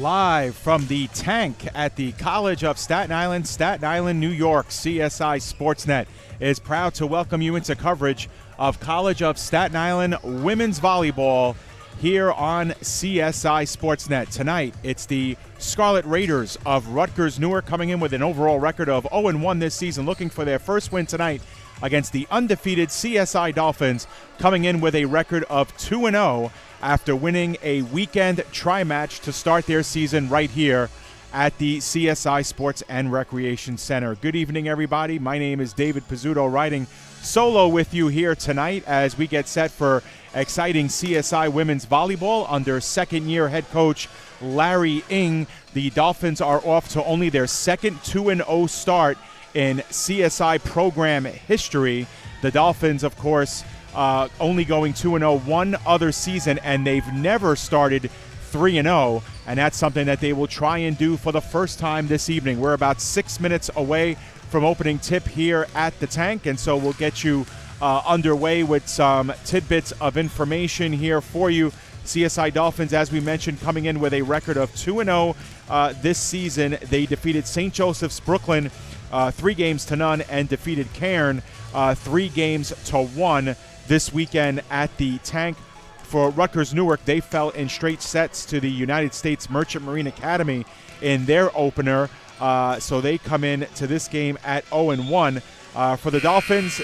Live from the tank at the College of Staten Island, New York, CSI Sportsnet is proud to welcome you into coverage of College of Staten Island women's volleyball here on CSI Sportsnet. Tonight, it's the Scarlet Raiders of Rutgers-Newark coming in with an overall record of 0-1 this season, looking for their first win tonight against the undefeated CSI Dolphins, coming in with a record of 2-0 after winning a weekend tri-match to start their season right here at the CSI Sports and Recreation Center. Good evening, everybody. My name is David Pizzuto, riding solo with you here tonight as we get set for exciting CSI women's volleyball under second-year head coach Larry Ng. The Dolphins are off to only their second 2-0 start in CSI program history. The Dolphins, of course, only going 2-0 one other season, and they've never started 3-0, and that's something that they will try and do for the first time this evening. We're about 6 minutes away from opening tip here at the tank, and so we'll get you underway with some tidbits of information here for you. CSI Dolphins, as we mentioned, coming in with a record of 2-0 this season. They defeated St. Joseph's Brooklyn 3-0 and defeated Cairn 3-1 this weekend at the tank. For Rutgers-Newark, they fell in straight sets to the United States Merchant Marine Academy in their opener, so they come in to this game at 0-1. For the Dolphins,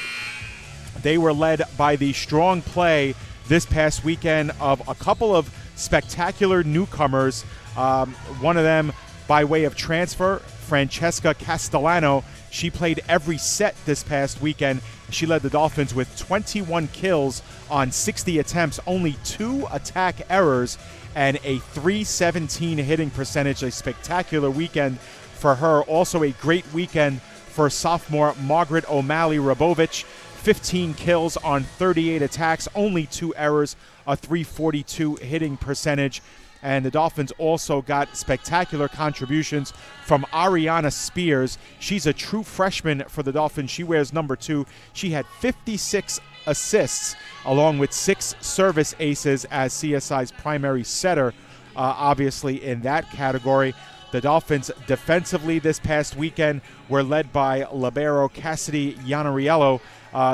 they were led by the strong play this past weekend of a couple of spectacular newcomers. One of them by way of transfer, Francesca Castellano. She played every set this past weekend. She led the Dolphins with 21 kills on 60 attempts, only 2 attack errors, and a .317 hitting percentage. A spectacular weekend for her. Also a great weekend for sophomore Margaret O'Malley-Rabovich. 15 kills on 38 attacks, only 2 errors, a .342 hitting percentage. And the Dolphins also got spectacular contributions from Ariana Spears. She's a true freshman for the Dolphins. She wears number 2. She had 56 assists along with 6 service aces as CSI's primary setter, obviously in that category. The Dolphins defensively this past weekend were led by libero Cassidy Yanariello,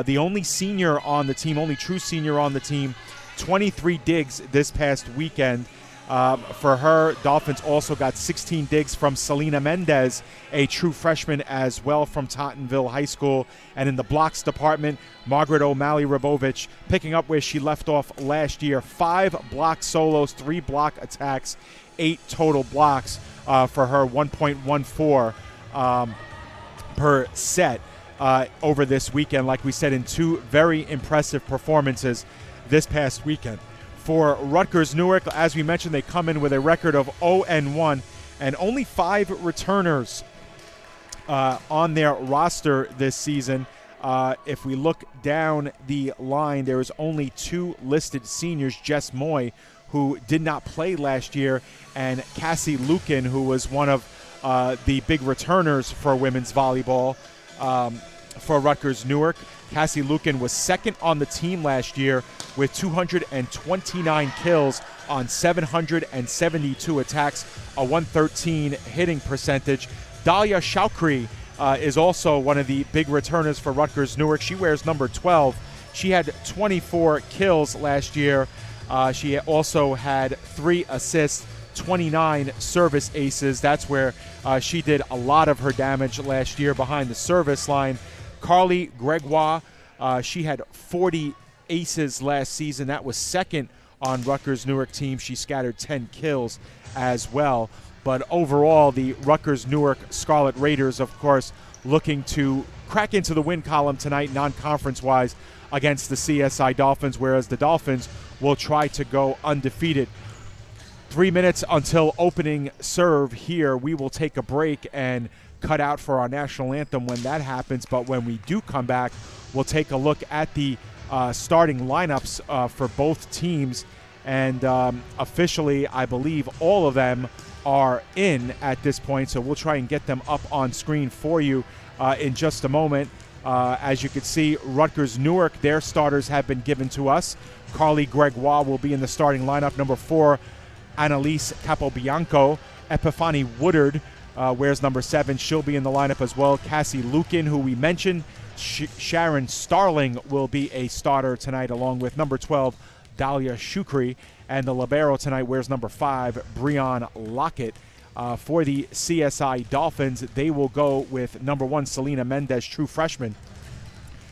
the only senior on the team, only true senior on the team, 23 digs this past weekend. For her, Dolphins also got 16 digs from Selena Mendez, a true freshman as well from Tottenville High School. And in the blocks department, Margaret O'Malley-Rabovich picking up where she left off last year. 5 block solos, 3 block attacks, 8 total blocks for her, 1.14 per set over this weekend. Like we said, in 2 very impressive performances this past weekend. For Rutgers-Newark, as we mentioned, they come in with a record of 0-1 and only 5 returners on their roster this season. If we look down the line, there is only 2 listed seniors, Jess Moy, who did not play last year, and Cassie Lukin, who was one of the big returners for women's volleyball for Rutgers-Newark. Cassie Lukin was second on the team last year with 229 kills on 772 attacks, a .113 hitting percentage. Dahlia Chaukri is also one of the big returners for Rutgers-Newark. She wears number 12. She had 24 kills last year. She also had 3 assists, 29 service aces. That's where she did a lot of her damage last year behind the service line. Carly Gregoire, she had 40 aces last season. That was second on Rutgers-Newark team. She scattered 10 kills as well. But overall, the Rutgers-Newark Scarlet Raiders, of course, looking to crack into the win column tonight, non-conference-wise, against the CSI Dolphins, whereas the Dolphins will try to go undefeated. 3 minutes until opening serve here. We will take a break and cut out for our national anthem when that happens. But when we do come back, we'll take a look at the starting lineups for both teams. And officially, I believe all of them are in at this point. So we'll try and get them up on screen for you in just a moment. As you can see, Rutgers-Newark, their starters have been given to us. Carly Gregoire will be in the starting lineup. Number 4, Annalise Capobianco Epiphany Woodard wears number 7. She'll be in the lineup as well. Cassie Lukin, who we mentioned. Sharon Starling will be a starter tonight, along with number 12, Dahlia Shukri. And the libero tonight wears number 5, Breon Lockett. For the CSI Dolphins, they will go with number 1, Selena Mendez, true freshman.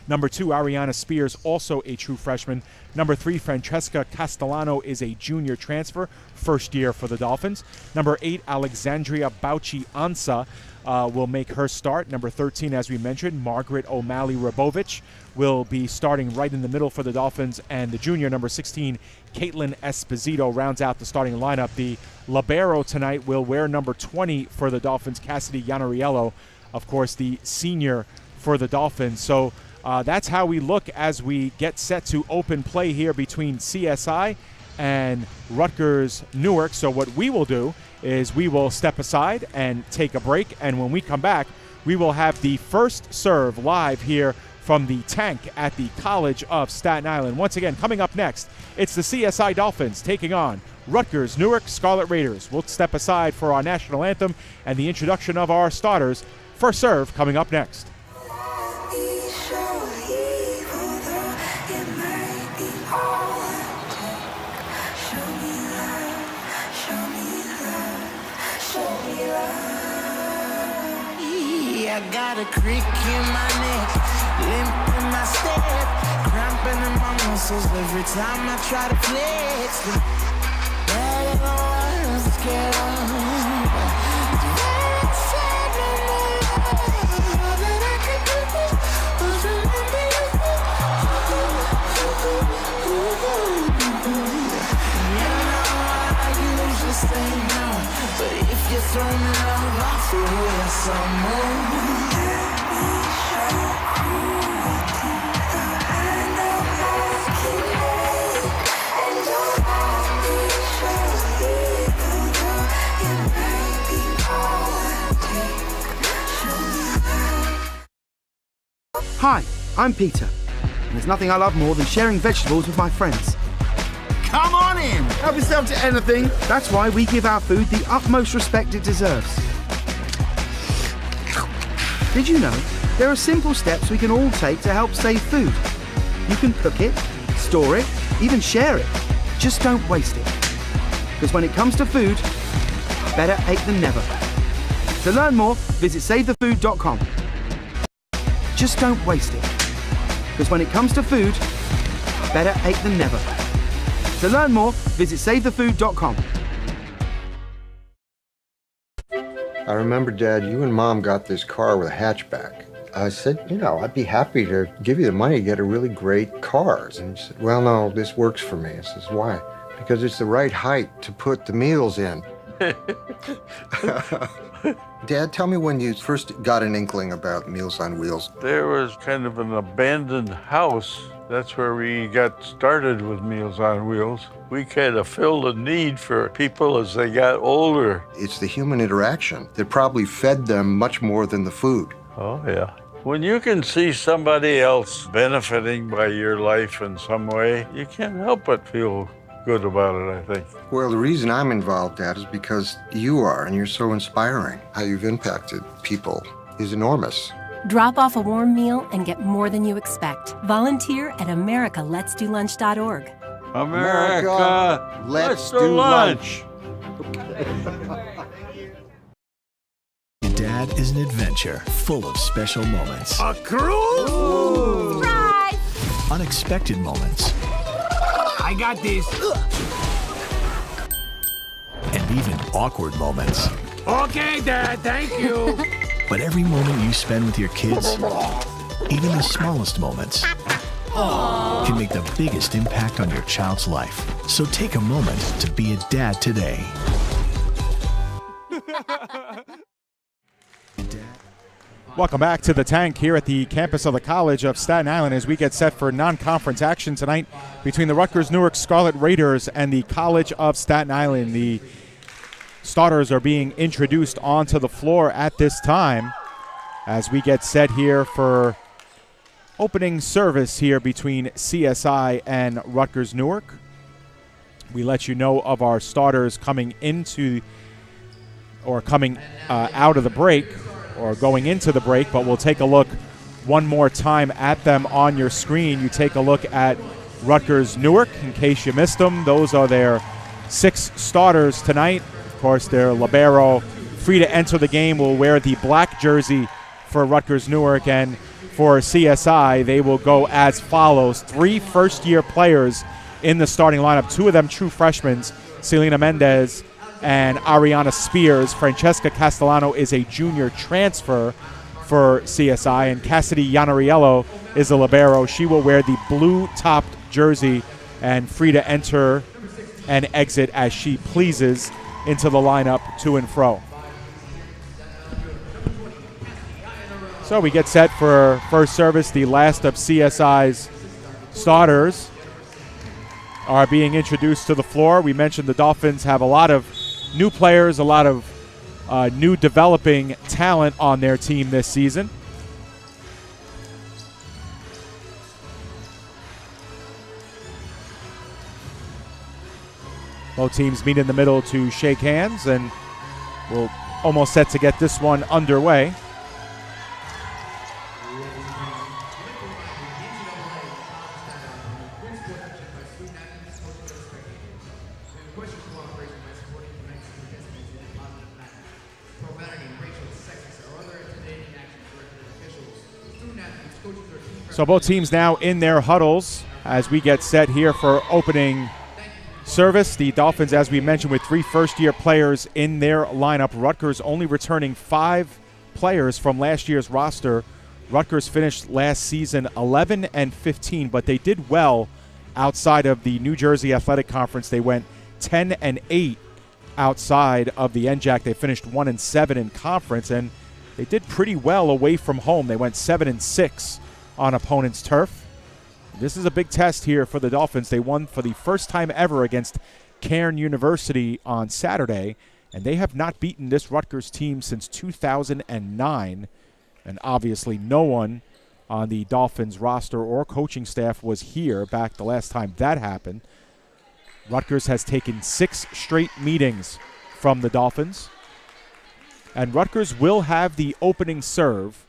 Number 2, Ariana Spears, also a true freshman. Number 3, Francesca Castellano is a junior transfer, first year for the Dolphins. Number 8, Alexandria Bauchi-Ansa will make her start. Number 13, as we mentioned, Margaret O'Malley-Rabovich will be starting right in the middle for the Dolphins. And the junior, number 16, Caitlyn Esposito, rounds out the starting lineup. The libero tonight will wear number 20 for the Dolphins, Cassidy Yanariello, of course, the senior for the Dolphins. So that's how we look as we get set to open play here between CSI and Rutgers-Newark. So what we will do is we will step aside and take a break, and when we come back, we will have the first serve live here from the tank at the College of Staten Island. Once again, coming up next, it's the CSI Dolphins taking on Rutgers-Newark Scarlet Raiders. We'll step aside for our national anthem and the introduction of our starters. First serve coming up next. I got a crick in my neck, limp in my step, cramping in my muscles every time I try to flex. But I don't wanna get up. But if you throw me love, I'll throw you some more. Hi, I'm Peter, and there's nothing I love more than sharing vegetables with my friends. Come on in! Help yourself to anything. That's why we give our food the utmost respect it deserves. Did you know there are simple steps we can all take to help save food? You can cook it, store it, even share it. Just don't waste it. Because when it comes to food, better ache than never. To learn more, visit SaveTheFood.com. Just don't waste it. Because when it comes to food, better ache than never. To learn more, visit SaveTheFood.com. I remember, Dad, you and Mom got this car with a hatchback. I said, I'd be happy to give you the money to get a really great car. And he said, well, no, this works for me. I says, why? Because it's the right height to put the meals in. Dad, tell me when you first got an inkling about Meals on Wheels. There was kind of an abandoned house. That's where we got started with Meals on Wheels. We kind of filled a need for people as they got older. It's the human interaction that probably fed them much more than the food. Oh, yeah. When you can see somebody else benefiting by your life in some way, you can't help but feel good about it, I think. Well, the reason I'm involved, Dad, is because you are, and you're so inspiring. How you've impacted people is enormous. Drop off a warm meal and get more than you expect. Volunteer at americaletsdolunch.org. America, let's do lunch. Dad is an adventure full of special moments. A cruise? Surprise! Unexpected moments. I got this. And even awkward moments. Okay, Dad, thank you. But every moment you spend with your kids, even the smallest moments, can make the biggest impact on your child's life. So take a moment to be a dad today. Welcome back to the tank here at the campus of the College of Staten Island as we get set for non-conference action tonight between the Rutgers-Newark Scarlet Raiders and the College of Staten Island. The starters are being introduced onto the floor at this time as we get set here for opening service here between CSI and Rutgers-Newark. We let you know of our starters coming into or coming out of the break or going into the break, but we'll take a look one more time at them on your screen. You take a look at Rutgers-Newark in case you missed them. Those are their 6 starters tonight. Of course, their libero free to enter the game will wear the black jersey for Rutgers-Newark, and for CSI, they will go as follows. 3 first-year players in the starting lineup, 2 of them true freshmen, Selena Mendez and Ariana Spears. Francesca Castellano is a junior transfer for CSI, and Cassidy Yanariello is a libero. She will wear the blue-topped jersey and free to enter and exit as she pleases into the lineup to and fro. So we get set for first service. The last of CSI's starters are being introduced to the floor. We mentioned the Dolphins have a lot of new players, a lot of new developing talent on their team this season. Both teams meet in the middle to shake hands, and we're almost set to get this one underway. So both teams now in their huddles as we get set here for opening service. The Dolphins, as we mentioned, with 3 first-year players in their lineup. Rutgers only returning 5 players from last year's roster. Rutgers finished last season 11-15, but they did well outside of the New Jersey Athletic Conference. They went 10-8 outside of the NJAC. They finished 1-7 in conference, and they did pretty well away from home. They went 7-6 on opponent's turf. This is a big test here for the Dolphins. They won for the first time ever against Cairn University on Saturday, and they have not beaten this Rutgers team since 2009. And obviously no one on the Dolphins roster or coaching staff was here back the last time that happened. Rutgers has taken 6 straight meetings from the Dolphins, and Rutgers will have the opening serve.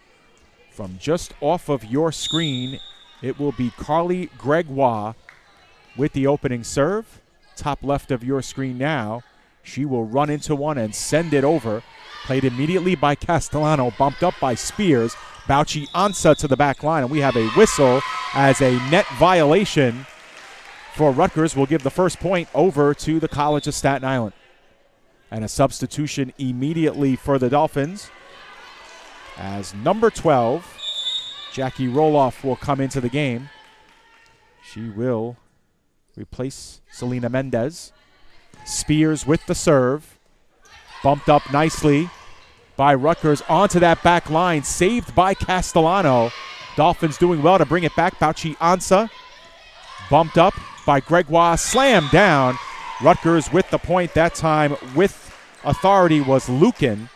From just off of your screen, it will be Carly Gregoire with the opening serve. Top left of your screen now. She will run into one and send it over. Played immediately by Castellano, bumped up by Spears. Bauchi Ansa to the back line, and we have a whistle as a net violation for Rutgers. Will give the first point over to the College of Staten Island. And a substitution immediately for the Dolphins, as number 12, Jackie Roloff, will come into the game. She will replace Selena Mendez. Spears with the serve. Bumped up nicely by Rutgers onto that back line. Saved by Castellano. Dolphins doing well to bring it back. Bauchi Ansa. Bumped up by Gregoire. Slammed down. Rutgers with the point that time with authority was Lucan.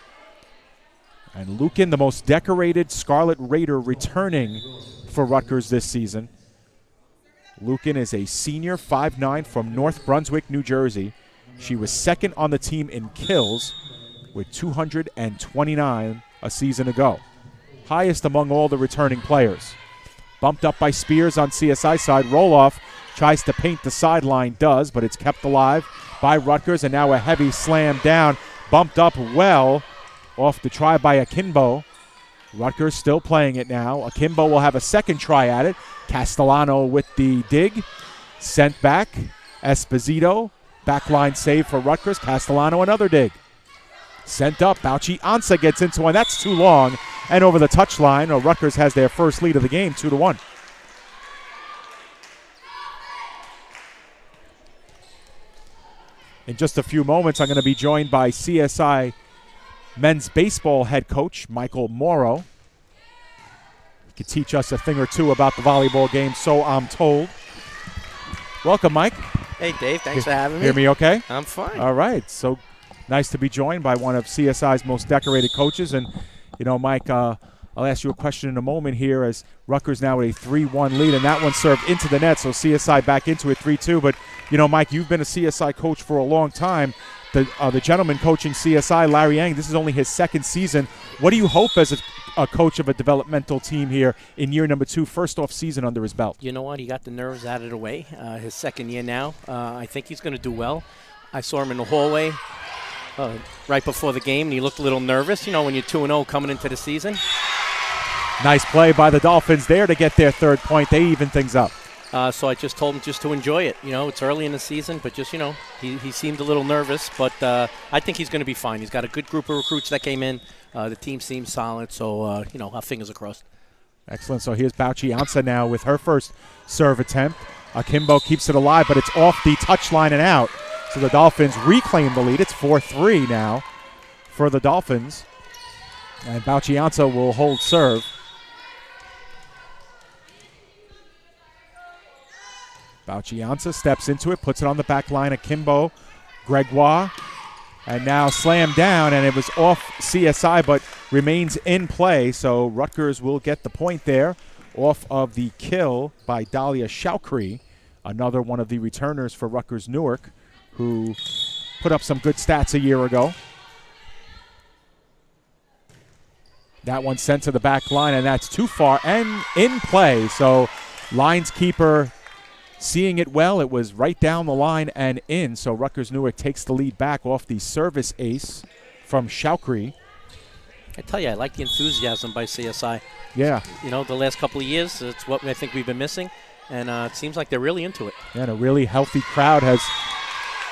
And Lucan, the most decorated Scarlet Raider, returning for Rutgers this season. Lucan is a senior, 5'9", from North Brunswick, New Jersey. She was second on the team in kills with 229 a season ago. Highest among all the returning players. Bumped up by Spears on CSI side. Roloff tries to paint the sideline, does, but it's kept alive by Rutgers, and now a heavy slam down. Bumped up well off the try by Akimbo. Rutgers still playing it now. Akimbo will have a second try at it. Castellano with the dig. Sent back. Esposito. Backline save for Rutgers. Castellano another dig. Sent up. Bauchi Ansa gets into one. That's too long. And over the touchline, Rutgers has their first lead of the game, 2-1. In just a few moments, I'm going to be joined by CSI men's baseball head coach Michael Morrow. He could teach us a thing or two about the volleyball game, so I'm told. Welcome, Mike. Hey, Dave. Thanks for having me. Hear me okay? I'm fine. All right. So nice to be joined by one of CSI's most decorated coaches. And, you know, Mike, I'll ask you a question in a moment here as Rutgers now with a 3-1 lead, and that one served into the net, so CSI back into it 3-2. But, you know, Mike, you've been a CSI coach for a long time. the gentleman coaching CSI, Larry Yang, this is only his second season. What do you hope as a coach of a developmental team here in year number 2, first off season under his belt? You know what? He got the nerves out of the way. His second year now. I think he's going to do well. I saw him in the hallway right before the game, and he looked a little nervous, you know, when you're 2-0 coming into the season. Nice play by the Dolphins there to get their third point. They even things up. So I just told him just to enjoy it. You know, it's early in the season, but just, you know, he seemed a little nervous, but I think he's going to be fine. He's got a good group of recruits that came in. The team seems solid, so, you know, our fingers are crossed. Excellent. So here's Bauchianza now with her first serve attempt. Akimbo keeps it alive, but it's off the touchline and out. So the Dolphins reclaim the lead. It's 4-3 now for the Dolphins. And Bauchianza will hold serve. Bauchianza steps into it, puts it on the back line. Akimbo, Gregoire, and now slammed down, and it was off CSI, but remains in play. So Rutgers will get the point there off of the kill by Dahlia Shoukri, another one of the returners for Rutgers-Newark, who put up some good stats a year ago. That one sent to the back line, and that's too far and in play. So lines keeper seeing it well. It was right down the line and in. So Rutgers-Newark takes the lead back off the service ace from Shoukri. I tell you, I like the enthusiasm by CSI. Yeah. You know, the last couple of years, it's what I think we've been missing, and it seems like they're really into it. Yeah, and a really healthy crowd has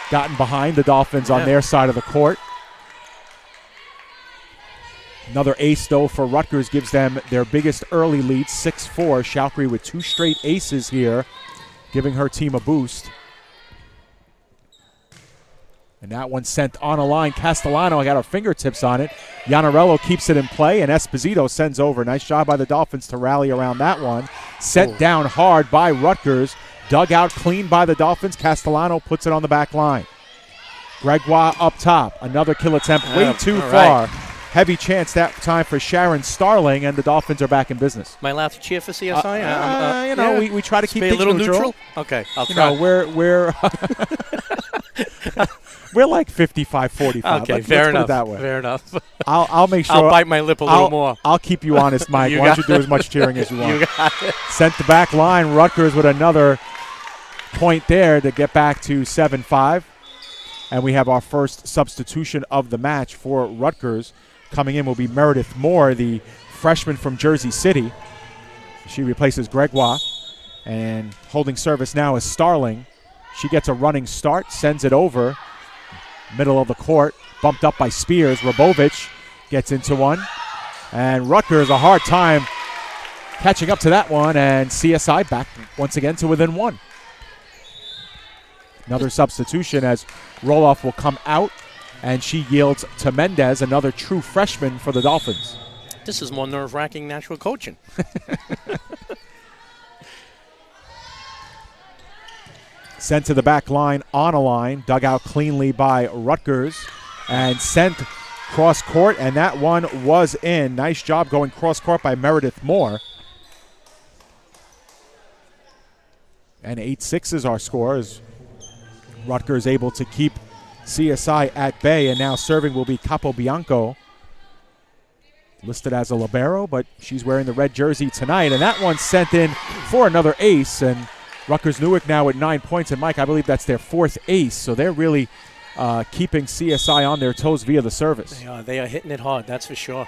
gotten behind the Dolphins on their side of the court. Another ace, though, for Rutgers gives them their biggest early lead, 6-4. Shoukri with 2 straight aces here, giving her team a boost. And that one sent on a line. Castellano got her fingertips on it. Iannarello keeps it in play, and Esposito sends over. Nice job by the Dolphins to rally around that one. Sent down hard by Rutgers. Dug out clean by the Dolphins. Castellano puts it on the back line. Gregoire up top. Another kill attempt way too far. Right. Heavy chance that time for Sharon Starling, and the Dolphins are back in business. Am I allowed to cheer for CSI? You know, we try to keep be things a little neutral. Okay, I'll try. You know, we're we're like 55-45. Okay, let's fair put enough. it that way. Fair enough. I'll make sure. I'll bite my lip a little more. I'll keep you honest, Mike. Why don't you do as much cheering as you want? You got it. Sent the back line. Rutgers with another point there to get back to 7-5. And we have our first substitution of the match for Rutgers. Coming in will be Meredith Moore, the freshman from Jersey City. She replaces Gregoire. And holding service now is Starling. She gets a running start, sends it over. Middle of the court, bumped up by Spears. Rabovich gets into one. And Rutgers a hard time catching up to that one. And CSI back once again to within 1. Another substitution as Roloff will come out. And she yields to Mendez, another true freshman for the Dolphins. This is more nerve-wracking than actual coaching. Sent to the back line, on a line, dug out cleanly by Rutgers, and sent cross court, and that one was in. Nice job going cross court by Meredith Moore. And 8-6 is our score as Rutgers able to keep CSI at bay, and now serving will be Capobianco, listed as a libero, but she's wearing the red jersey tonight, and that one sent in for another ace, and Rutgers-Newark now at 9 points, and Mike, I believe that's their 4th ace, so they're really keeping CSI on their toes via the service. They are hitting it hard, that's for sure.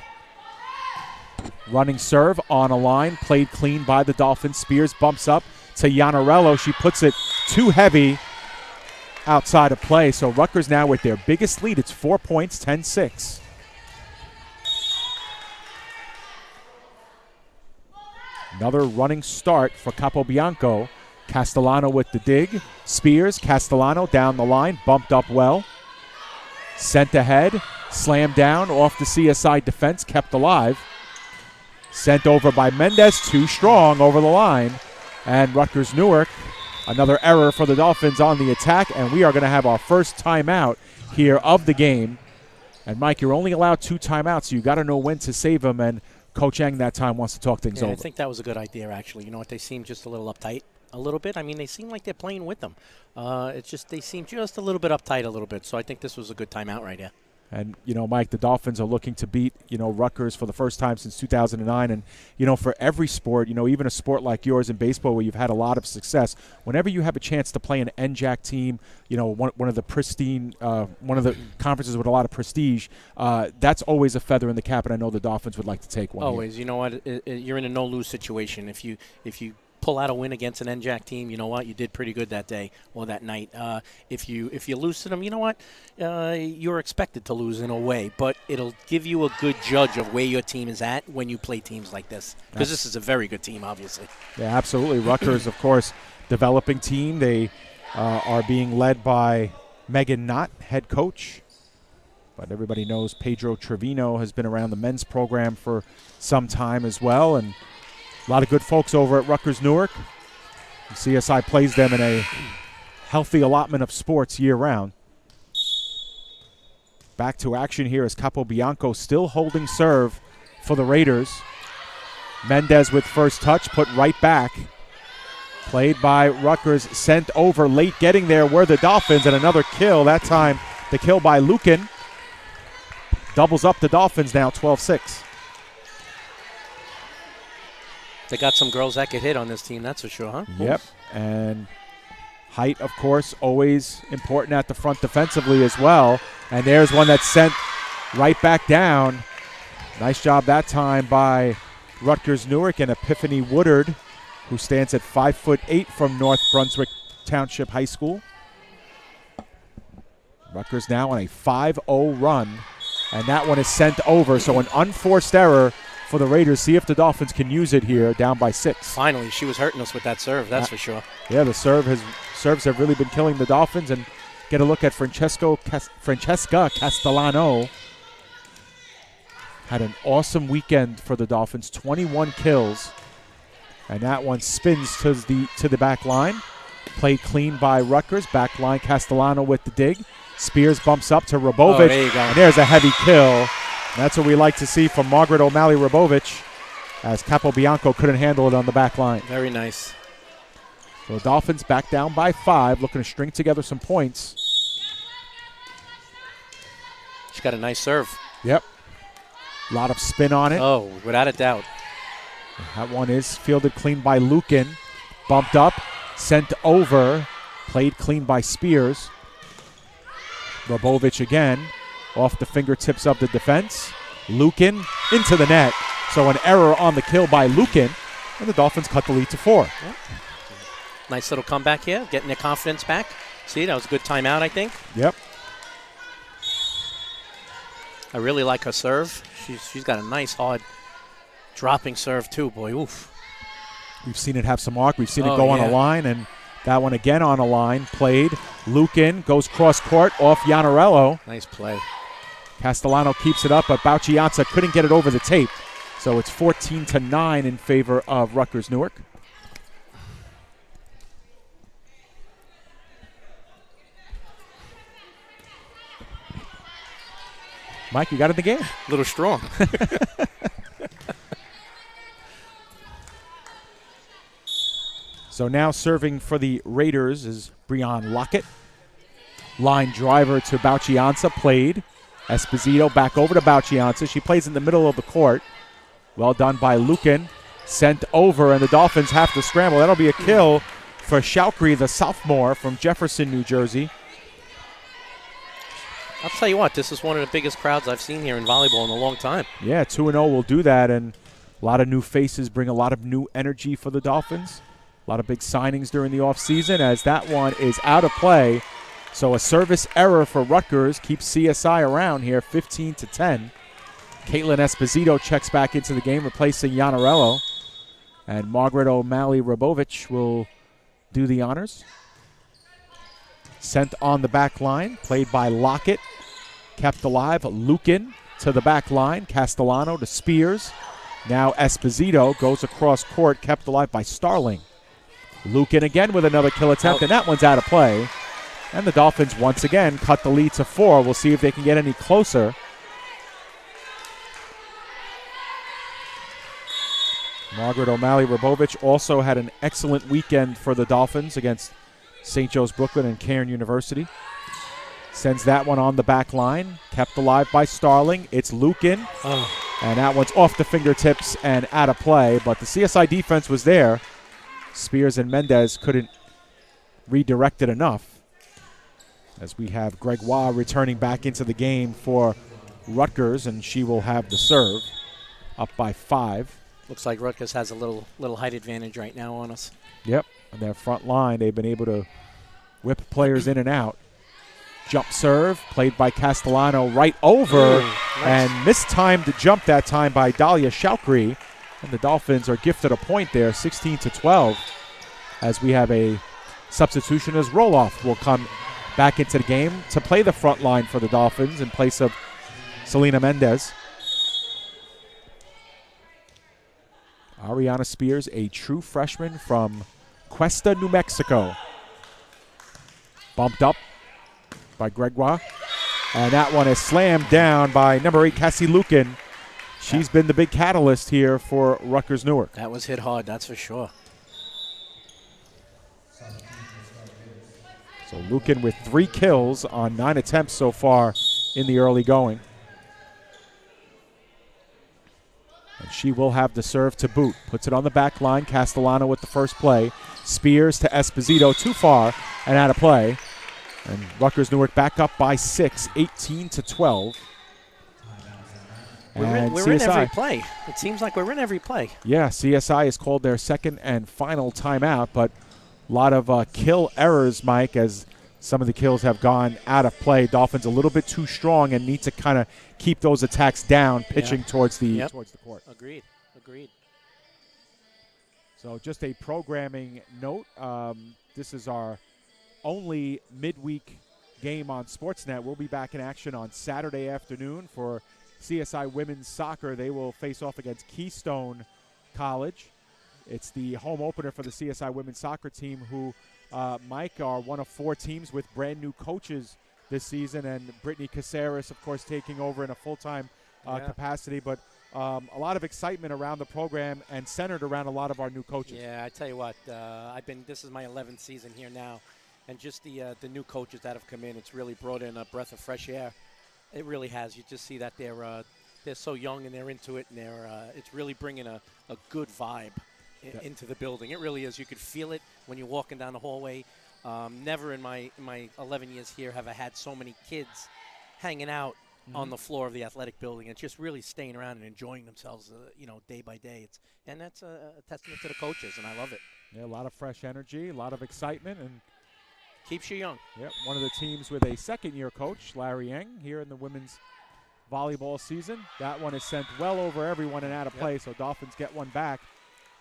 Running serve on a line, played clean by the Dolphins. Spears bumps up to Iannarello. She puts it too heavy outside of play. So Rutgers now with their biggest lead. It's 4 points, 10-6. Another running start for Capobianco. Castellano with the dig. Spears, Castellano down the line, bumped up well. Sent ahead, slammed down off the CSI defense, kept alive. Sent over by Mendez, too strong over the line. And Rutgers-Newark, another error for the Dolphins on the attack, and we are going to have our first timeout here of the game. And Mike, you're only allowed 2 timeouts, so you got to know when to save them, and Coach Eng that time wants to talk things over. I think that was a good idea, actually. You know what, they seem just a little uptight. a little bit. I mean, they seem like they're playing with them. It's just they seem just a little bit uptight a little bit. So I think this was a good timeout right here. And, Mike, the Dolphins are looking to beat, Rutgers for the first time since 2009. And, for every sport, even a sport like yours in baseball where you've had a lot of success, whenever you have a chance to play an NJAC team, one of the pristine, one of the conferences with a lot of prestige, that's always a feather in the cap, and I know the Dolphins would like to take one. Always. Here. You know what? You're in a no-lose situation. If you pull out a win against an NJAC team, you know what? You did pretty good that day or that night. If you lose to them, you know what? You're expected to lose in a way, but it'll give you a good judge of where your team is at when you play teams like this, because this is a very good team, obviously. Yeah, absolutely. Rutgers, of course, developing team. They are being led by Megan Knott, head coach. But everybody knows Pedro Trevino has been around the men's program for some time as well, and a lot of good folks over at Rutgers-Newark. CSI plays them in a healthy allotment of sports year-round. Back to action here as Capobianco still holding serve for the Raiders. Mendez with first touch, put right back. Played by Rutgers, sent over late. Getting there were the Dolphins, and another kill. That time the kill by Lukin. Doubles up the Dolphins now, 12-6. They got some girls that could hit on this team, that's for sure, huh? Yep, and height, of course, always important at the front defensively as well. And there's one that's sent right back down. Nice job that time by Rutgers-Newark and Epiphany Woodard, who stands at 5'8" from North Brunswick Township High School. Rutgers now on a 5-0 run, and that one is sent over, so an unforced error for the Raiders. See if the Dolphins can use it here, down by 6. Finally, she was hurting us with that serve, that's for sure. Yeah, the serves have really been killing the Dolphins. And get a look at Francesca Castellano. Had an awesome weekend for the Dolphins, 21 kills. And that one spins to the back line. Played clean by Rutgers. Back line, Castellano with the dig. Spears bumps up to Rabovich. Oh, there you go. And there's a heavy kill. That's what we like to see from Margaret O'Malley Rabovich, as Capobianco couldn't handle it on the back line. Very nice. So the Dolphins back down by 5, looking to string together some points. She's got a nice serve. Yep. A lot of spin on it. Oh, without a doubt. That one is fielded clean by Lukin. Bumped up, sent over, played clean by Spears. Rabovich again. Off the fingertips of the defense. Lukin into the net. So an error on the kill by Lukin, and the Dolphins cut the lead to 4. Yep. Nice little comeback here, getting their confidence back. See, that was a good timeout, I think. Yep. I really like her serve. She's got a nice, hard dropping serve, too. Boy, oof. We've seen it have some arc. We've seen it go on a line, and that one again on a line. Played. Lukin goes cross court off Yanarello. Nice play. Castellano keeps it up, but Bauchianza couldn't get it over the tape. So it's 14-9 in favor of Rutgers-Newark. Mike, you got it in the game. A little strong. So now serving for the Raiders is Breon Lockett. Line driver to Bauchianza, played. Esposito back over to Bauchianza. She plays in the middle of the court. Well done by Lukin. Sent over, and the Dolphins have to scramble. That'll be a kill for Shoukri, the sophomore from Jefferson, New Jersey. I'll tell you what, this is one of the biggest crowds I've seen here in volleyball in a long time. Yeah, 2-0 will do that, and a lot of new faces bring a lot of new energy for the Dolphins. A lot of big signings during the offseason, as that one is out of play. So a service error for Rutgers keeps CSI around here, 15-10. Caitlyn Esposito checks back into the game, replacing Yanarello. And Margaret O'Malley Rabovich will do the honors. Sent on the back line, played by Lockett. Kept alive, Lukin to the back line. Castellano to Spears. Now Esposito goes across court, kept alive by Starling. Lukin again with another kill attempt, and that one's out of play. And the Dolphins once again cut the lead to 4. We'll see if they can get any closer. Margaret O'Malley-Rabovich also had an excellent weekend for the Dolphins against St. Joe's Brooklyn and Cairn University. Sends that one on the back line. Kept alive by Starling. It's Lukin. And that one's off the fingertips and out of play. But the CSI defense was there. Spears and Mendez couldn't redirect it enough. As we have Gregoire returning back into the game for Rutgers, and she will have the serve. Up by 5. Looks like Rutgers has a little height advantage right now on us. Yep, on their front line, they've been able to whip players in and out. Jump serve, played by Castellano right over, and mistimed the jump that time by Dahlia Shalkri. And the Dolphins are gifted a point there, 16-12, as we have a substitution as Roloff will come back into the game to play the front line for the Dolphins in place of Selena Mendez. Ariana Spears, a true freshman from Cuesta, New Mexico. Bumped up by Gregoire. And that one is slammed down by number 8, Cassie Lukin. She's been the big catalyst here for Rutgers-Newark. That was hit hard, that's for sure. So Lukin with 3 kills on 9 attempts so far in the early going. And she will have the serve to boot. Puts it on the back line. Castellano with the first play. Spears to Esposito, too far and out of play. And Rutgers-Newark back up by 6, 18-12. We're in every play. It seems like we're in every play. Yeah, CSI has called their second and final timeout, but a lot of kill errors, Mike, as some of the kills have gone out of play. Dolphins a little bit too strong and need to kind of keep those attacks down, pitching towards the court. Agreed. So just a programming note. This is our only midweek game on Sportsnet. We'll be back in action on Saturday afternoon for CSI women's soccer. They will face off against Keystone College. It's the home opener for the CSI women's soccer team, who, Mike, are one of 4 teams with brand new coaches this season, and Brittany Caceres, of course, taking over in a full-time capacity. But a lot of excitement around the program and centered around a lot of our new coaches. Yeah, I tell you what, this is my 11th season here now, and just the new coaches that have come in, it's really brought in a breath of fresh air. It really has. You just see that they're so young and they're into it, and it's really bringing a good vibe into the building. It really is. You could feel it when you're walking down the hallway. Never in my 11 years here have I had so many kids hanging out on the floor of the athletic building and just really staying around and enjoying themselves, day by day. And that's a testament to the coaches, and I love it. Yeah, a lot of fresh energy, a lot of excitement, and keeps you young. Yep, one of the teams with a second-year coach, Larry Yang, here in the women's volleyball season. That one is sent well over everyone and out of play, so Dolphins get one back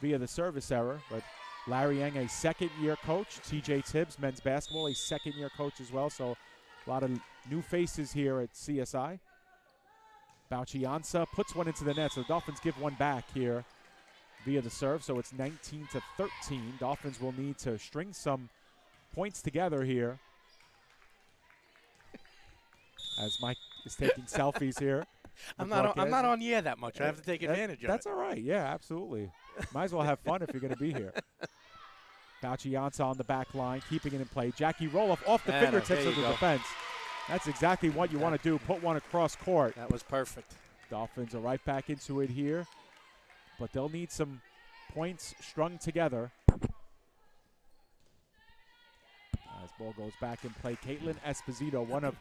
via the service error. But Larry Yang, a second-year coach. TJ Tibbs, men's basketball, a second-year coach as well. So a lot of new faces here at CSI. Bauchiansa puts one into the net, so the Dolphins give one back here via the serve. So it's 19-13. Dolphins will need to string some points together here. As Mike is taking selfies here. I'm not on the air that much. I have to take advantage of it. That's all right. Yeah, absolutely. Might as well have fun if you're going to be here. Bauchiansa on the back line, keeping it in play. Jackie Roloff off the fingertips of the defense. That's exactly what you want to do. Put one across court. That was perfect. Dolphins are right back into it here, but they'll need some points strung together. As ball goes back in play, Caitlyn Esposito, one of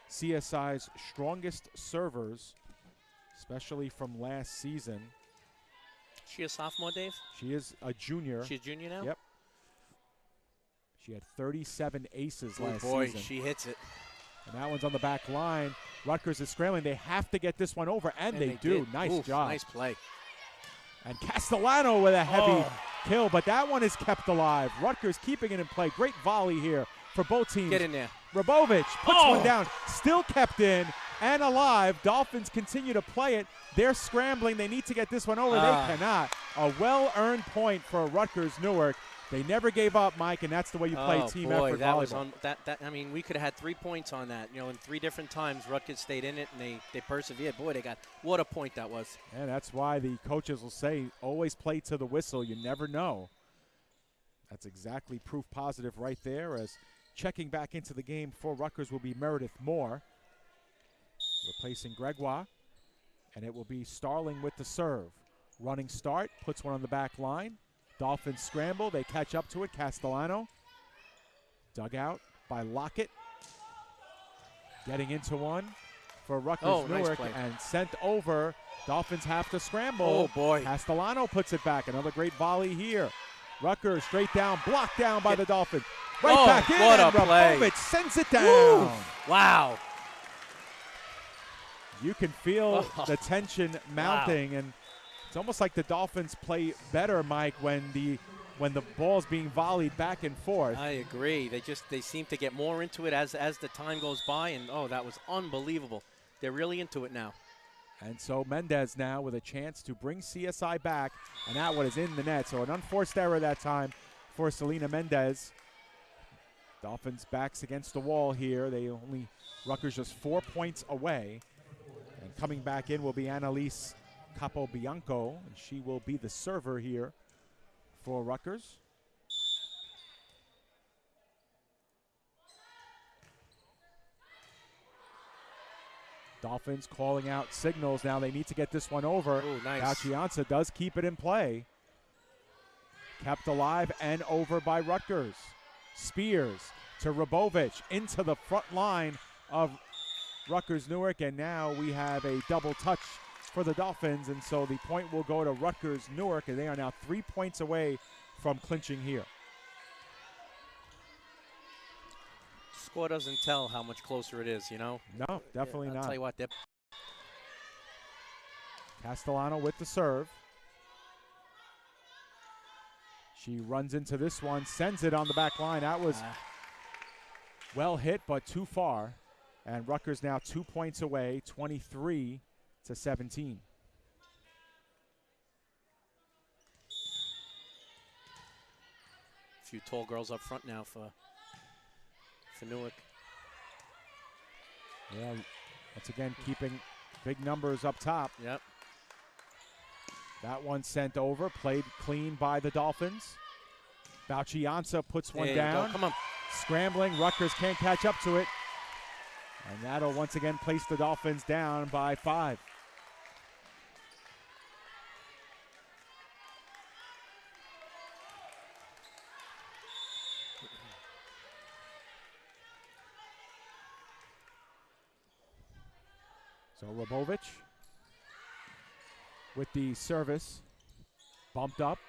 CSI's strongest servers, especially from last season. She a sophomore, Dave? She is a junior. She's a junior now? Yep. She had 37 aces last season. She hits it. And that one's on the back line. Rutgers is scrambling. They have to get this one over, and they do. Did. Nice job. Nice play. And Castellano with a heavy kill, but that one is kept alive. Rutgers keeping it in play. Great volley here for both teams. Get in there. Rabovich puts one down, still kept in and alive. Dolphins continue to play it. They're scrambling. They need to get this one over. They cannot. A well-earned point for Rutgers-Newark. They never gave up, Mike, and that's the way you play team effort that volleyball. was on that. I mean, we could have had 3 points on that. In 3 different times, Rutgers stayed in it and they persevered. Boy, they got what a point that was. And that's why the coaches will say, always play to the whistle. You never know. That's exactly proof positive right there. As checking back into the game for Rutgers will be Meredith Moore, replacing Gregoire, and it will be Starling with the serve. Running start, puts one on the back line. Dolphins scramble, they catch up to it. Castellano, dug out by Lockett. Getting into one for Rutgers-Newark and sent over. Dolphins have to scramble. Oh, boy. Castellano puts it back. Another great volley here. Rutgers straight down, blocked down by the Dolphins. Right back in, what and a play. Rabovich sends it down. Woo. Wow. You can feel the tension mounting, and it's almost like the Dolphins play better, Mike, when the ball's being volleyed back and forth. I agree. They seem to get more into it as the time goes by, and that was unbelievable. They're really into it now. And so Mendez now with a chance to bring CSI back, and that one is in the net. So an unforced error that time for Selena Mendez. Dolphins backs against the wall here. Rutgers just 4 points away. And coming back in will be Annalise Capobianco, and she will be the server here for Rutgers. Dolphins calling out signals now. They need to get this one over. Ooh, nice. Gachianza does keep it in play. Kept alive and over by Rutgers. Spears to Rabovich into the front line of Rutgers-Newark, and now we have a double touch for the Dolphins, and so the point will go to Rutgers-Newark, and they are now 3 points away from clinching here. Score doesn't tell how much closer it is, No, definitely I'll not. tell you what, Castellano with the serve. She runs into this one, sends it on the back line. That was well hit, but too far. And Rutgers now 2 points away, 23-17. A few tall girls up front now for Newark. Yeah, once again, keeping big numbers up top. Yep. That one sent over, played clean by the Dolphins. Bauchianza puts one down. Come on. Scrambling, Rutgers can't catch up to it. And that'll once again place the Dolphins down by 5. So Rabovich with the service, bumped up,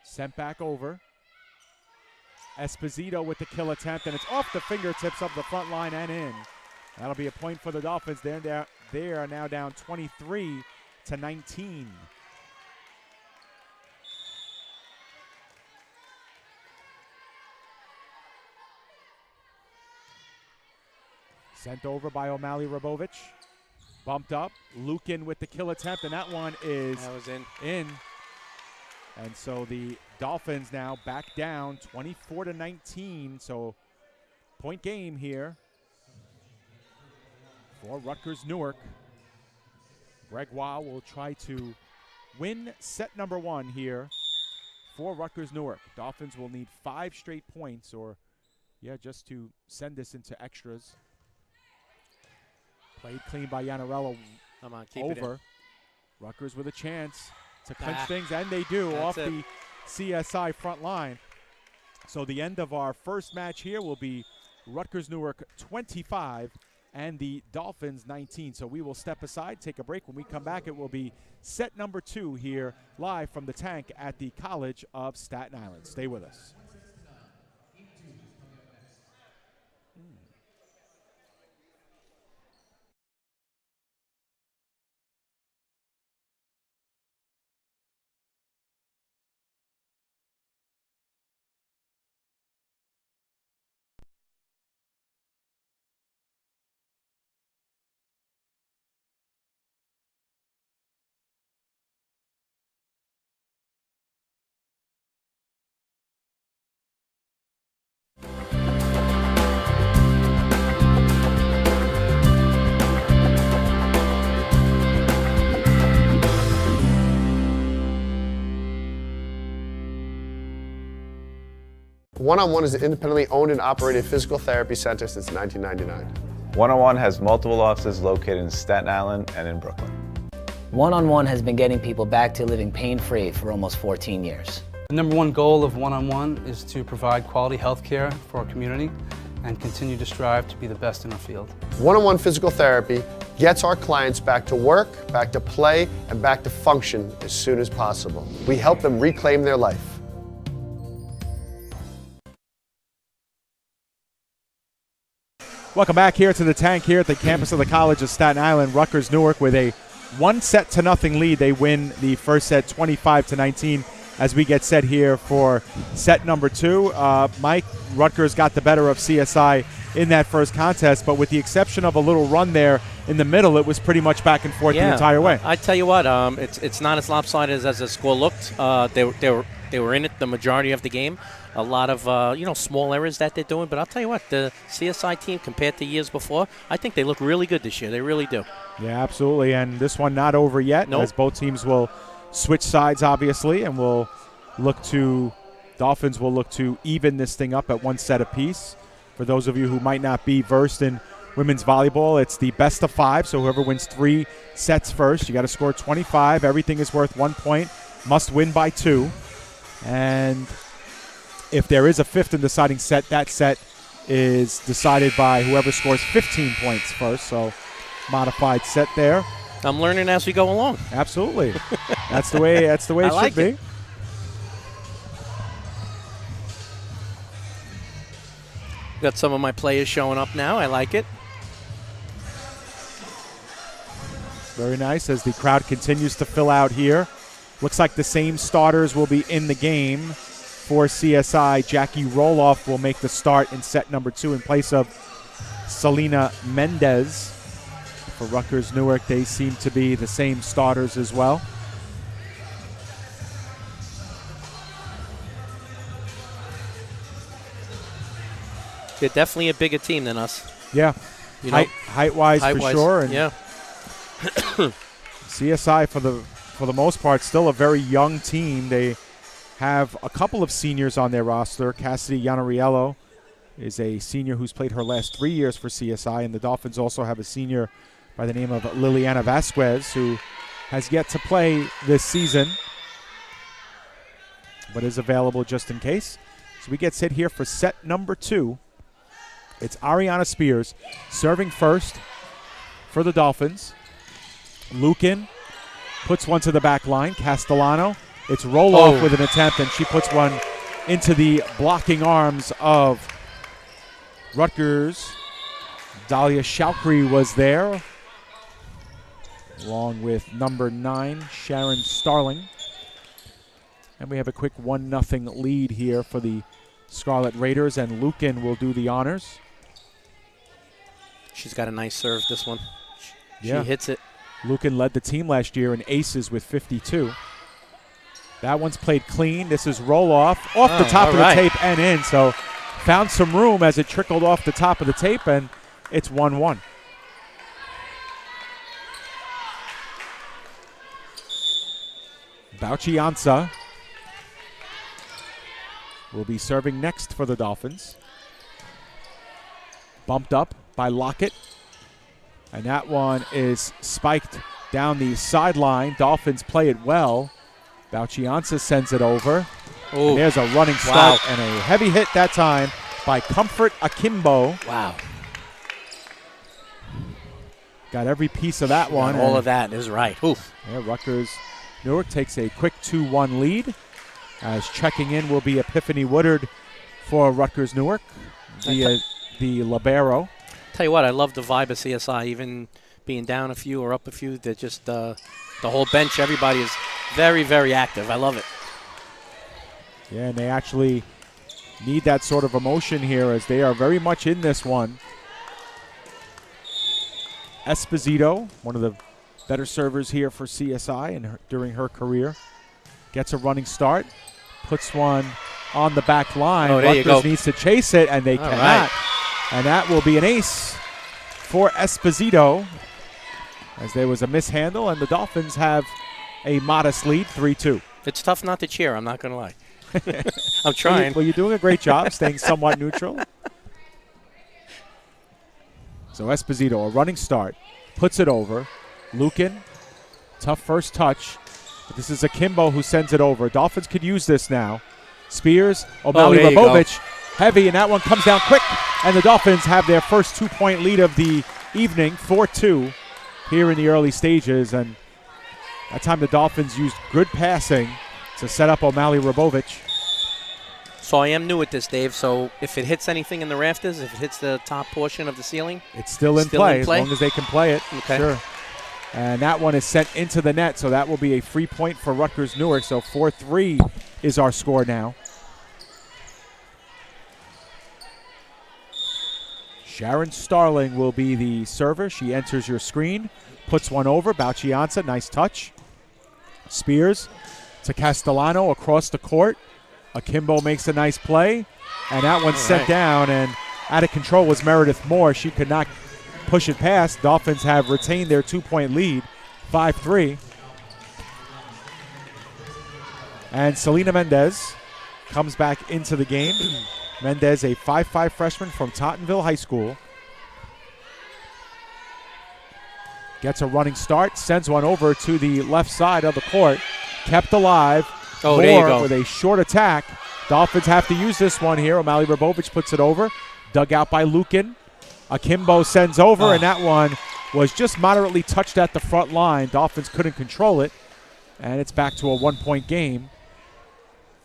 sent back over. Esposito with the kill attempt, and it's off the fingertips of the front line and in. That'll be a point for the Dolphins. They are now down 23-19. Sent over by O'Malley Rabovich. Bumped up. Lukin with the kill attempt, and that one is in. And so the Dolphins now back down 24-19. So point game here for Rutgers-Newark. Gregoire will try to win set number 1 here for Rutgers-Newark. Dolphins will need 5 straight points just to send this into extras. Played clean by Yanarello. Come on, keep over. it in. Rutgers with a chance to clinch things, and they do off the CSI front line. So the end of our first match here will be Rutgers-Newark 25 and the Dolphins 19. So we will step aside, take a break. When we come back, it will be set number 2 here live from the tank at the College of Staten Island. Stay with us. One-on-One is an independently owned and operated physical therapy center since 1999. One-on-One has multiple offices located in Staten Island and in Brooklyn. One-on-One has been getting people back to living pain-free for almost 14 years. The number one goal of One-on-One is to provide quality health care for our community and continue to strive to be the best in our field. One-on-One physical therapy gets our clients back to work, back to play, and back to function as soon as possible. We help them reclaim their life. Welcome back here to the Tank here at the campus of the College of Staten Island. Rutgers-Newark with a 1-0 lead. They win the first set 25-19 as we get set here for set number 2. Mike, Rutgers got the better of CSI in that first contest, but with the exception of a little run there in the middle, it was pretty much back and forth the entire way. I tell you what, it's not as lopsided as the score looked. They were in it the majority of the game. A lot of small errors that they're doing, but I'll tell you what, the CSI team compared to years before, I think they look really good this year. They really do. Yeah, absolutely. And this one not over yet, as both teams will switch sides, obviously, and Dolphins will look to even this thing up at 1 set apiece. For those of you who might not be versed in women's volleyball, it's the best of 5, so whoever wins 3 sets first, you got to score 25. Everything is worth 1 point. Must win by 2. And if there is a 5th and deciding set, that set is decided by whoever scores 15 points first. So modified set there. I'm learning as we go along. Absolutely. That's the way it should be. Got some of my players showing up now. I like it. Very nice as the crowd continues to fill out here. Looks like the same starters will be in the game for CSI. Jackie Roloff will make the start in set number 2 in place of Selena Mendez. For Rutgers-Newark, they seem to be the same starters as well. They're definitely a bigger team than us. Yeah, height-wise for sure. And yeah. CSI for the most part still a very young team. They have a couple of seniors on their roster. Cassidy Yanariello is a senior who's played her last 3 years for CSI, and the Dolphins also have a senior by the name of Liliana Vasquez, who has yet to play this season, but is available just in case. So we get set here for set number 2. It's Ariana Spears serving first for the Dolphins. Lukin puts one to the back line. Castellano. It's Roloff with an attempt, and she puts one into the blocking arms of Rutgers. Dahlia Shalkry was there, along with number 9, Sharon Starling. And we have a quick 1-0 lead here for the Scarlet Raiders, and Lukin will do the honors. She's got a nice serve, this one. She hits it. Lukin led the team last year in aces with 52. That one's played clean. This is Roloff off the top of the tape and in. So found some room as it trickled off the top of the tape, and it's 1-1. Bauchianza will be serving next for the Dolphins. Bumped up by Lockett. And that one is spiked down the sideline. Dolphins play it well. Bauchianza sends it over. And there's a running start and a heavy hit that time by Comfort Akimbo. Wow. Got every piece of that one. All of that is right. Oof. Yeah, Rutgers-Newark takes a quick 2-1 lead. As checking in will be Epiphany Woodard for Rutgers-Newark via the libero. Tell you what, I love the vibe of CSI, even being down a few or up a few. They're just the whole bench, everybody is very, very active. I love it. Yeah, and they actually need that sort of emotion here as they are very much in this one. Esposito, one of the better servers here for CSI during her career, gets a running start, puts one on the back line. Rutgers needs to chase it, and they cannot. Right. And that will be an ace for Esposito, as there was a mishandle, and the Dolphins have a modest lead, 3-2. It's tough not to cheer, I'm not going to lie. I'm trying. Well, you're doing a great job staying somewhat neutral. So Esposito, a running start, puts it over. Lukin, tough first touch. But this is Akimbo who sends it over. Dolphins could use this now. Spears, O'Malley Rabovich, heavy, and that one comes down quick. And the Dolphins have their first 2-point lead of the evening, 4-2, here in the early stages. And that time the Dolphins used good passing to set up O'Malley Rabovich. So I am new at this, Dave. So if it hits anything in the rafters, if it hits the top portion of the ceiling, it's still in play as long as they can play it. Okay. Sure. And that one is sent into the net, so that will be a free point for Rutgers-Newark. So 4-3 is our score now. Sharon Starling will be the server. She enters your screen, puts one over. Bauchianza, nice touch. Spears to Castellano across the court. Akimbo makes a nice play, and that one's sent down, and out of control was Meredith Moore. She could not push it past. Dolphins have retained their 2-point lead, 5-3. And Selena Mendez comes back into the game. Mendez, a 5'5 freshman from Tottenville High School. Gets a running start, sends one over to the left side of the court. Kept alive. Oh, there you go. With a short attack. Dolphins have to use this one here. O'Malley Rabovich puts it over. Dug out by Lukin. Akimbo sends over, and that one was just moderately touched at the front line. Dolphins couldn't control it, and it's back to a 1-point game.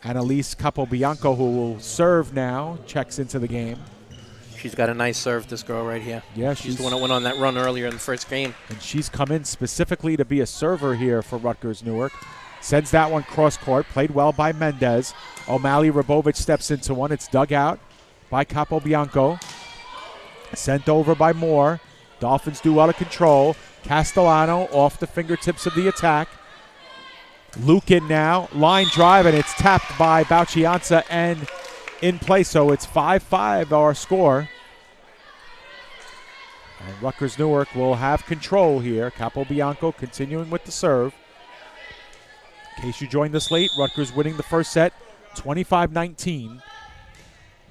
Annalise Capobianco, who will serve now, checks into the game. She's got a nice serve, this girl right here. Yeah, she's the one that went on that run earlier in the first game. And she's come in specifically to be a server here for Rutgers-Newark. Sends that one cross-court. Played well by Mendez. O'Malley Rabovich steps into one. It's dug out by Capobianco. Sent over by Moore. Dolphins do out of control. Castellano off the fingertips of the attack. Lukin now. Line drive, and it's tapped by Bauchianza and in play. So it's 5-5 our score. And Rutgers-Newark will have control here. Capobianco continuing with the serve. In case you joined us late, Rutgers winning the first set, 25-19.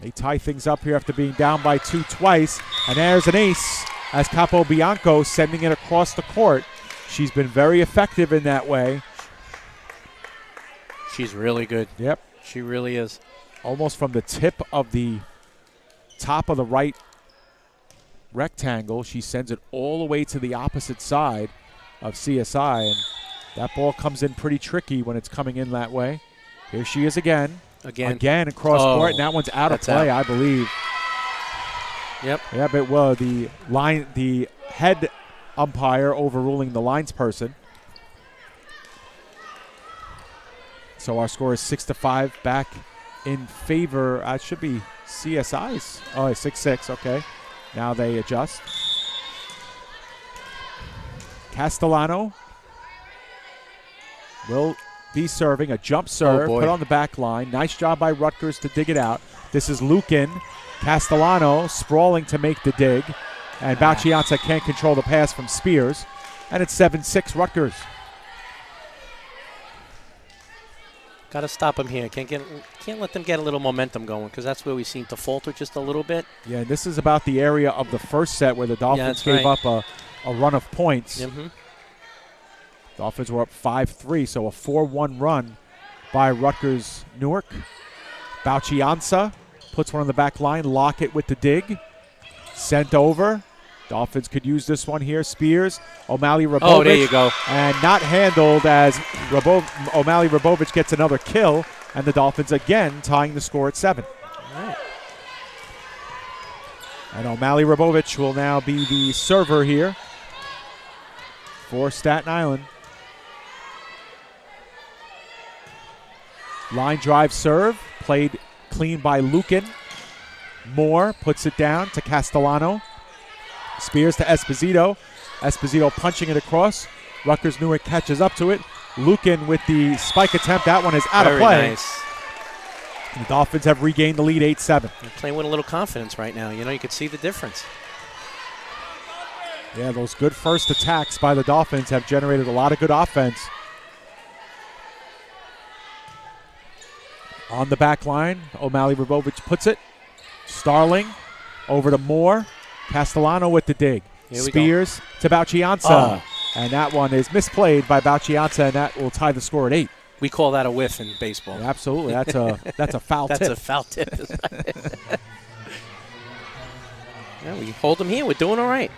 They tie things up here after being down by 2 twice. And there's an ace as Capobianco sending it across the court. She's been very effective in that way. She's really good. Yep. She really is. Almost from the tip of the top of the right rectangle, she sends it all the way to the opposite side of CSI. And that ball comes in pretty tricky when it's coming in that way. Here she is again. Again across court, and that one's out of play, I believe. Yep. Yeah, but well, the head umpire overruling the linesperson. So our score is 6-5 back in favor. It should be CSI's. Oh, 6-6. Okay. Now they adjust. Castellano will be serving a jump serve, put on the back line. Nice job by Rutgers to dig it out. This is Lukin. Castellano sprawling to make the dig. And Bauchianza can't control the pass from Spears. And it's 7-6 Rutgers. Got to stop them here. Can't let them get a little momentum going, because that's where we seem to falter just a little bit. Yeah, and this is about the area of the first set where the Dolphins gave up a run of points. Mm-hmm. Dolphins were up 5-3, so a 4-1 run by Rutgers-Newark. Bauchianza puts one on the back line. Lockett with the dig. Sent over. Dolphins could use this one here. Spears, O'Malley Rabovich. Oh, there you go. And not handled as O'Malley Rabovich gets another kill, and the Dolphins again tying the score at 7. All right. And O'Malley Rabovich will now be the server here for Staten Island. Line drive serve, played clean by Lukin. Moore puts it down to Castellano. Spears to Esposito. Esposito punching it across. Rutgers-Newark catches up to it. Lukin with the spike attempt. That one is out of play. Very nice. And the Dolphins have regained the lead 8-7. They're playing with a little confidence right now. You know, you can see the difference. Yeah, those good first attacks by the Dolphins have generated a lot of good offense. On the back line, O'Malley Rabovich puts it. Starling over to Moore. Castellano with the dig. Spears to Bauchianza. And that one is misplayed by Bauchianza, and that will tie the score at 8. We call that a whiff in baseball. Yeah, absolutely. That's a foul tip. That's a foul tip. Yeah, we hold them here. We're doing all right.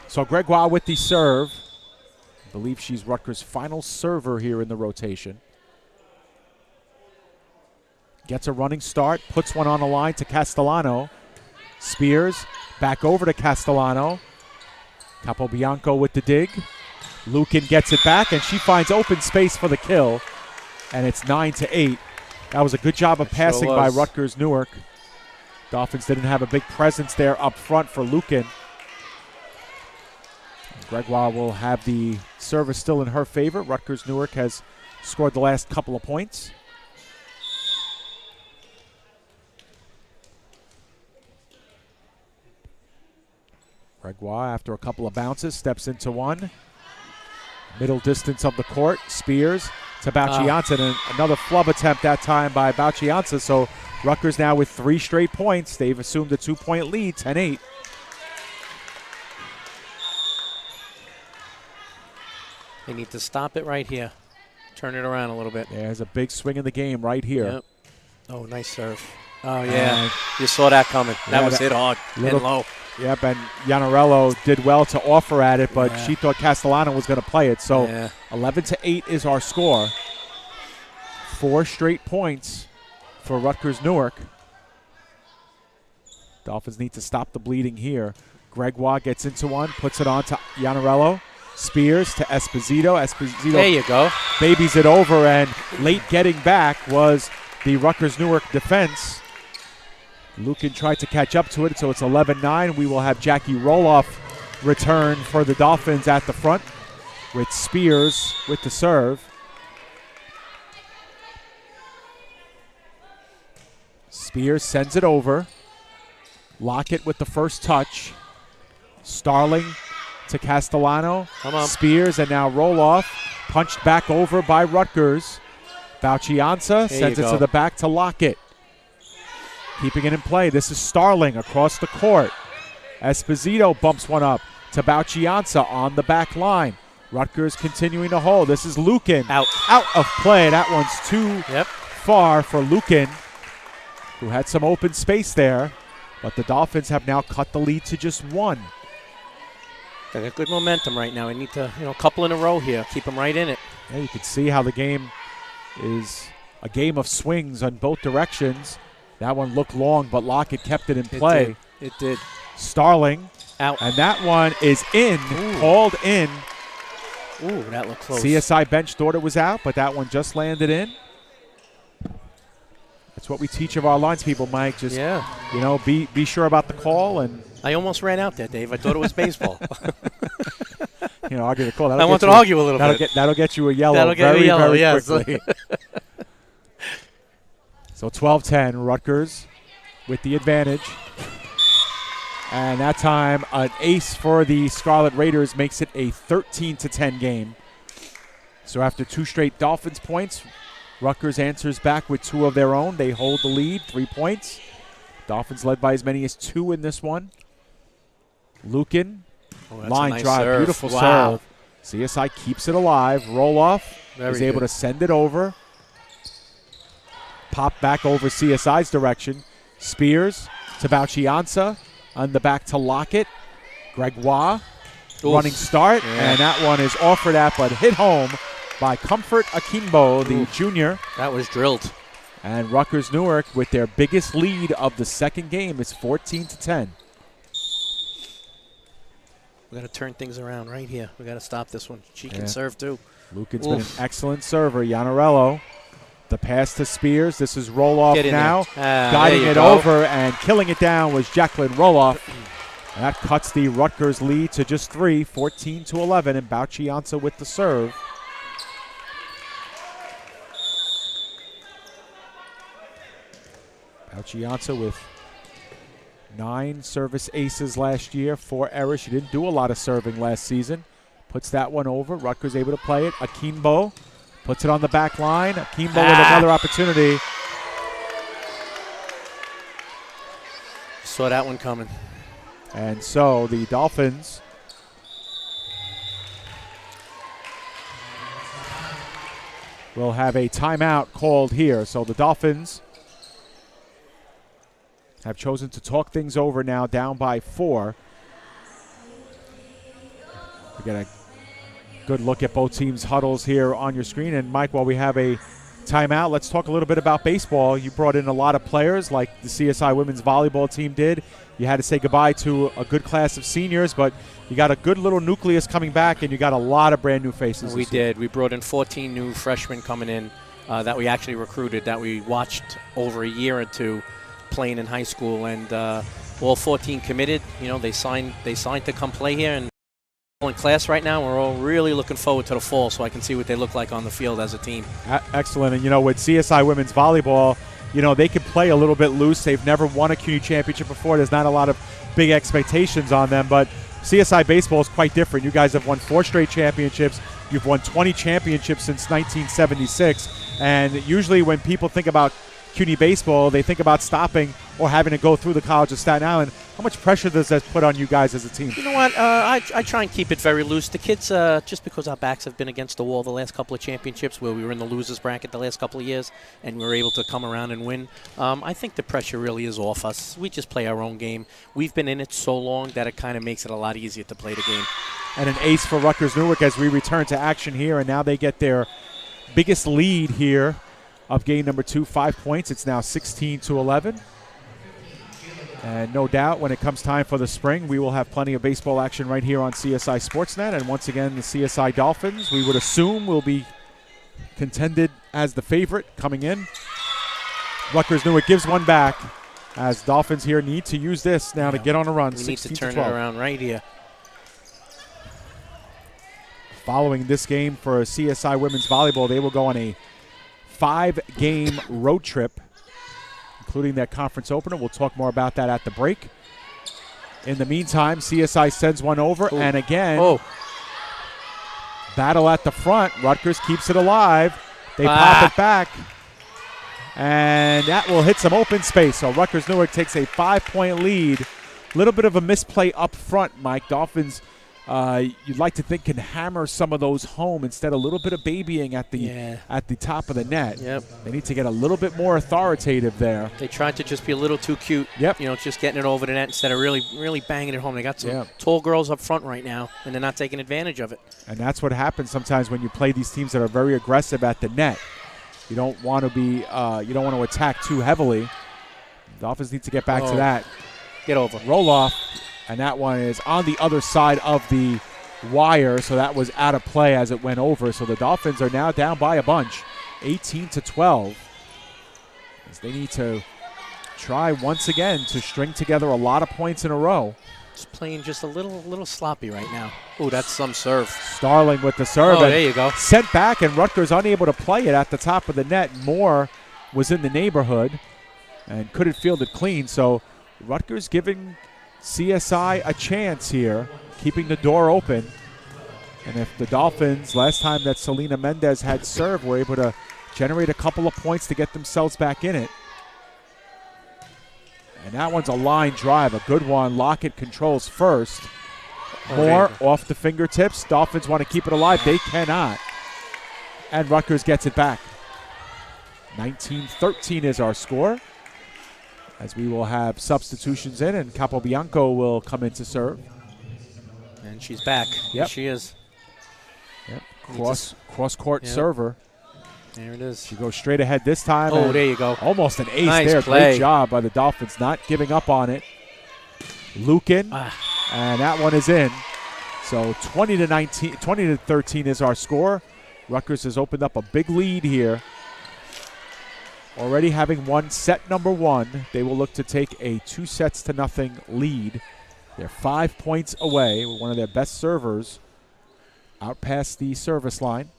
So Gregoire with the serve. I believe she's Rutgers' final server here in the rotation. Gets a running start, puts one on the line to Castellano. Spears back over to Castellano. Capobianco with the dig. Lukin gets it back, and she finds open space for the kill. And it's 9-8. That was a good job of passing by Rutgers-Newark. Dolphins didn't have a big presence there up front for Lukin. Gregoire will have the service still in her favor. Rutgers-Newark has scored the last couple of points. Gregoire, after a couple of bounces, steps into one. Middle distance of the court. Spears to Bauchianza. And another flub attempt that time by Bauchianza. So Rutgers now with 3 straight points. They've assumed a 2-point lead, 10-8. They need to stop it right here. Turn it around a little bit. There's a big swing in the game right here. Yep. Oh, nice serve. Oh, yeah. You saw that coming. That was hit hard and low. Yep, and Iannarello did well to offer at it, but she thought Castellano was going to play it. So 11-8 is our score. 4 straight points for Rutgers-Newark. Dolphins need to stop the bleeding here. Gregoire gets into one, puts it on to Iannarello. Spears to Esposito. Esposito there you go. Babies it over, and late getting back was the Rutgers-Newark defense. Lukin tried to catch up to it, so it's 11-9. We will have Jackie Roloff return for the Dolphins at the front with Spears with the serve. Spears sends it over. Lockett with the first touch. Starling to Castellano. Spears, and now Roloff punched back over by Rutgers. Bauchianza sends it to the back to Lockett. Keeping it in play. This is Starling across the court. Esposito bumps one up to Bauchianza on the back line. Rutgers continuing to hold. This is Lukin. Out of play. That one's too far for Lukin, who had some open space there. But the Dolphins have now cut the lead to just 1. They got good momentum right now. We need to, a couple in a row here. Keep them right in it. Yeah, you can see how the game is a game of swings on both directions. That one looked long, but Lockett kept it in play. It did. Starling. Out. And that one is in, called in. Ooh, that looked close. CSI bench thought it was out, but that one just landed in. That's what we teach of our lines people, Mike. Just, be sure about the call. And I almost ran out there, Dave. I thought it was baseball. Argue the call. I want to argue a little bit. That'll get you a yellow. That'll get a yellow, very quickly. So 12-10, Rutgers with the advantage. And that time, an ace for the Scarlet Raiders makes it a 13-10 game. So after 2 straight Dolphins points, Rutgers answers back with 2 of their own. They hold the lead, 3 points. Dolphins led by as many as 2 in this one. Lukin, line drive, beautiful serve. CSI keeps it alive. Roloff is able to send it over. Pop back over CSI's direction. Spears to Bauchianza. On the back to Lockett. Gregoire. Running start. And that one is offered at but hit home by Comfort Akimbo, the junior. That was drilled. And Rutgers-Newark with their biggest lead of the second game is 14-10. We got to turn things around right here. We got to stop this one. She can serve too. Lukin's been an excellent server. Iannarello. The pass to Spears. This is Roloff now. Guiding it over and killing it down was Jacqueline Roloff. That cuts the Rutgers lead to just 3, 14-11, and Bauchianza with the serve. Bauchianza with 9 service aces last year, 4 errors. She didn't do a lot of serving last season. Puts that one over. Rutgers able to play it. Akimbo Puts it on the back line. Akimbo with another opportunity. Saw that one coming. And so the Dolphins will have a timeout called here. So the Dolphins have chosen to talk things over now, down by 4. We get a good look at both teams' huddles here on your screen. And Mike, while we have a timeout, let's talk a little bit about baseball. You brought in a lot of players like the CSI women's volleyball team did. You had to say goodbye to a good class of seniors, but you got a good little nucleus coming back, and you got a lot of brand new faces. We did. We brought in 14 new freshmen coming in that we actually recruited, that we watched over a year or two playing in high school, and all 14 committed. You know, they signed to come play here, and in class right now. We're all really looking forward to the fall so I can see what they look like on the field as a team. Excellent. And, you know, with CSI women's volleyball, you know, they can play a little bit loose. They've never won a CUNY championship before. There's not a lot of big expectations on them, but CSI baseball is quite different. You guys have won 4 straight championships. You've won 20 championships since 1976. And usually when people think about CUNY baseball, they think about stopping or having to go through the College of Staten Island. How much pressure does that put on you guys as a team? You know what? I try and keep it very loose. The kids, just because our backs have been against the wall the last couple of championships where we were in the losers bracket the last couple of years and we were able to come around and win, I think the pressure really is off us. We just play our own game. We've been in it so long that it kind of makes it a lot easier to play the game. And an ace for Rutgers-Newark as we return to action here, and now they get their biggest lead here of game number 2, 5 points. It's now 16-11. And no doubt when it comes time for the spring, we will have plenty of baseball action right here on CSI Sportsnet. And once again, the CSI Dolphins, we would assume, will be contended as the favorite coming in. Rutgers-Newark gives one back as Dolphins here need to use this now to get on a run. We need to turn it around right here. Following this game for CSI women's volleyball, they will go on a 5-game road trip, including that conference opener. We'll talk more about that at the break. In the meantime, CSI sends one over, and again, battle at the front. Rutgers keeps it alive. They pop it back, and that will hit some open space. So Rutgers-Newark takes a 5-point lead. A little bit of a misplay up front, Mike. Dolphins, you'd like to think, can hammer some of those home instead of a little bit of babying at the top of the net. Yep. They need to get a little bit more authoritative there. They tried to just be a little too cute. Yep. You know, just getting it over the net instead of really banging it home. They got some tall girls up front right now, and they're not taking advantage of it. And that's what happens sometimes when you play these teams that are very aggressive at the net. You don't want to be, you don't want to attack too heavily. The Dolphins need to get back to that. Get over. Roll off. And that one is on the other side of the wire, so that was out of play as it went over. So the Dolphins are now down by a bunch, 18-12. As they need to try once again to string together a lot of points in a row. Just playing just a little sloppy right now. Oh, that's some serve. Starling with the serve. Oh, there you go. Sent back, and Rutgers unable to play it at the top of the net. Moore was in the neighborhood and couldn't field it clean. So Rutgers giving CSI a chance here, keeping the door open. And if the Dolphins, last time that Selena Mendez had served, were able to generate a couple of points to get themselves back in it. And that one's a line drive, a good one. Lockett controls first. Moore off the fingertips. Dolphins want to keep it alive. They cannot. And Rutgers gets it back. 19-13 is our score, as we will have substitutions in, and Capobianco will come in to serve. And she's back. Yep. Here she is. Yep. Cross-court server. There it is. She goes straight ahead this time. Oh, there you go. Almost an ace nice there. Play. Great job by the Dolphins, not giving up on it. Lukin, and that one is in. So 20-13 is our score. Rutgers has opened up a big lead here. Already having won set number 1, they will look to take a 2-0 lead. They're 5 points away with one of their best servers out past the service line.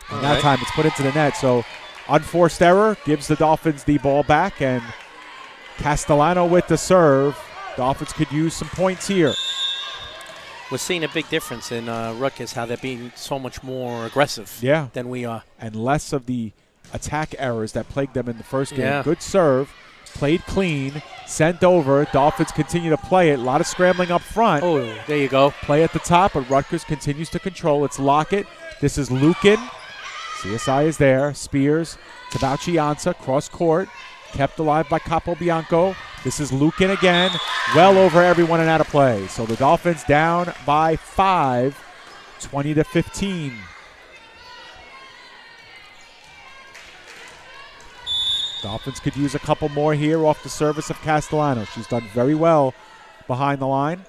And that time it's put into the net. So unforced error gives the Dolphins the ball back, and Castellano with the serve. Dolphins could use some points here. We're seeing a big difference in Rutgers, how they're being so much more aggressive than we are. And less of the attack errors that plagued them in the first game. Yeah. Good serve, played clean, sent over. Dolphins continue to play it. A lot of scrambling up front. Oh, there you go. Play at the top, but Rutgers continues to control. It's Lockett. This is Lukin. CSI is there. Spears to Bauchianza, cross court. Kept alive by Capobianco. This is Lukin again. Well over everyone and out of play. So the Dolphins down by 5, 20-15. Dolphins could use a couple more here off the service of Castellano. She's done very well behind the line.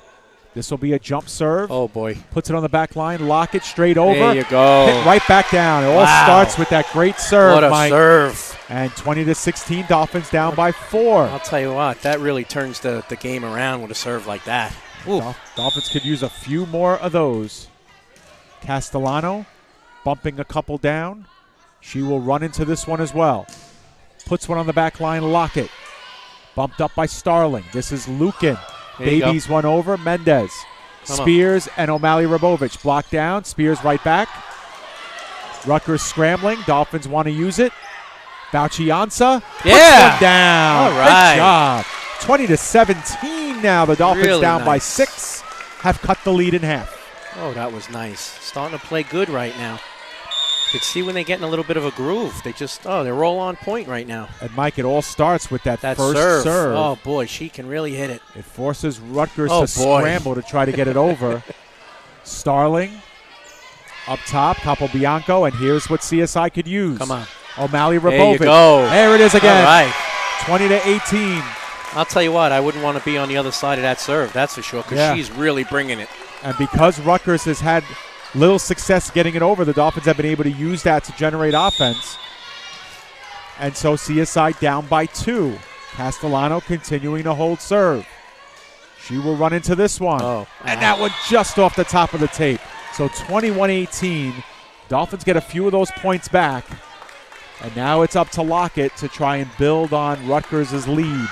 This will be a jump serve. Oh, boy. Puts it on the back line. Lockett straight over. There you go. Hit right back down. It all starts with that great serve, What a Mike. serve. And 20-16, Dolphins down by 4. I'll tell you what, that really turns the game around with a serve like that. Dolphins could use a few more of those. Castellano bumping a couple down. She will run into this one as well. Puts one on the back line. Lockett. Bumped up by Starling. This is Lukin. Babies one over. Mendez. Spears and O'Malley Rabovich. Blocked down. Spears right back. Rutgers scrambling. Dolphins want to use it. Bauchianza. Yeah. Puts one down. All right. Good job. 20-17 now. The Dolphins Really down by nice. 6. Have cut the lead in half. Oh, that was nice. Starting to play good right now. You can see when they get in a little bit of a groove. They just, they're all on point right now. And, Mike, it all starts with that first serve. Oh, boy, she can really hit it. It forces Rutgers to scramble to try to get it over. Starling up top, Capobianco, and here's what CSI could use. Come on. O'Malley There Rabovich. you go. There it is again. All right. 20-18. I'll tell you what, I wouldn't want to be on the other side of that serve, that's for sure, because she's really bringing it. And because Rutgers has had little success getting it over, the Dolphins have been able to use that to generate offense. And so CSI down by 2. Castellano continuing to hold serve. She will run into this one. And that one just off the top of the tape. So 21-18. Dolphins get a few of those points back. And now it's up to Lockett to try and build on Rutgers' lead.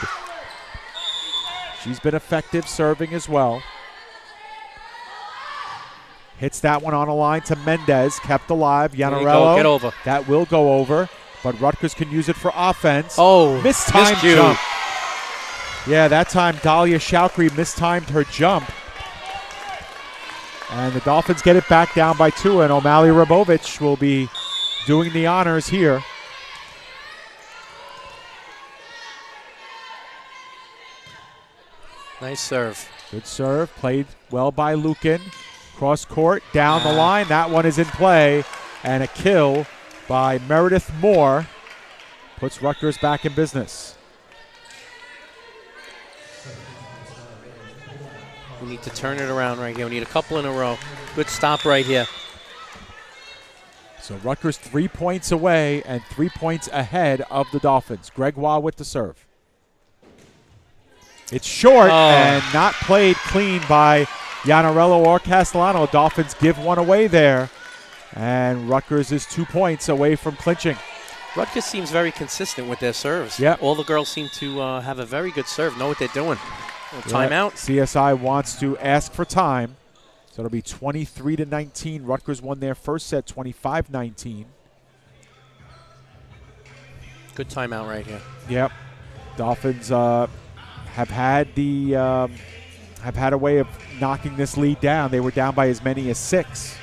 She's been effective serving as well. Hits that one on a line to Mendez. Kept alive. Yanarello. Get over. That will go over. But Rutgers can use it for offense. Oh, mistimed jump. Yeah, that time Dahlia Shoukri mistimed her jump. And the Dolphins get it back down by 2. And O'Malley Rabovich will be doing the honors here. Nice serve. Good serve. Played well by Lukin. Cross court, down the line. That one is in play. And a kill by Meredith Moore puts Rutgers back in business. We need to turn it around right here. We need a couple in a row. Good stop right here. So Rutgers 3 points away and 3 points ahead of the Dolphins. Gregoire with the serve. It's short and not played clean by Yanarello or Castellano. Dolphins give one away there. And Rutgers is 2 points away from clinching. Rutgers seems very consistent with their serves. Yep. All the girls seem to have a very good serve, know what they're doing. Timeout. CSI wants to ask for time. So it'll be 23-19. Rutgers won their first set 25-19. Good timeout right here. Yep. Dolphins have had a way of knocking this lead down. They were down by as many as 6.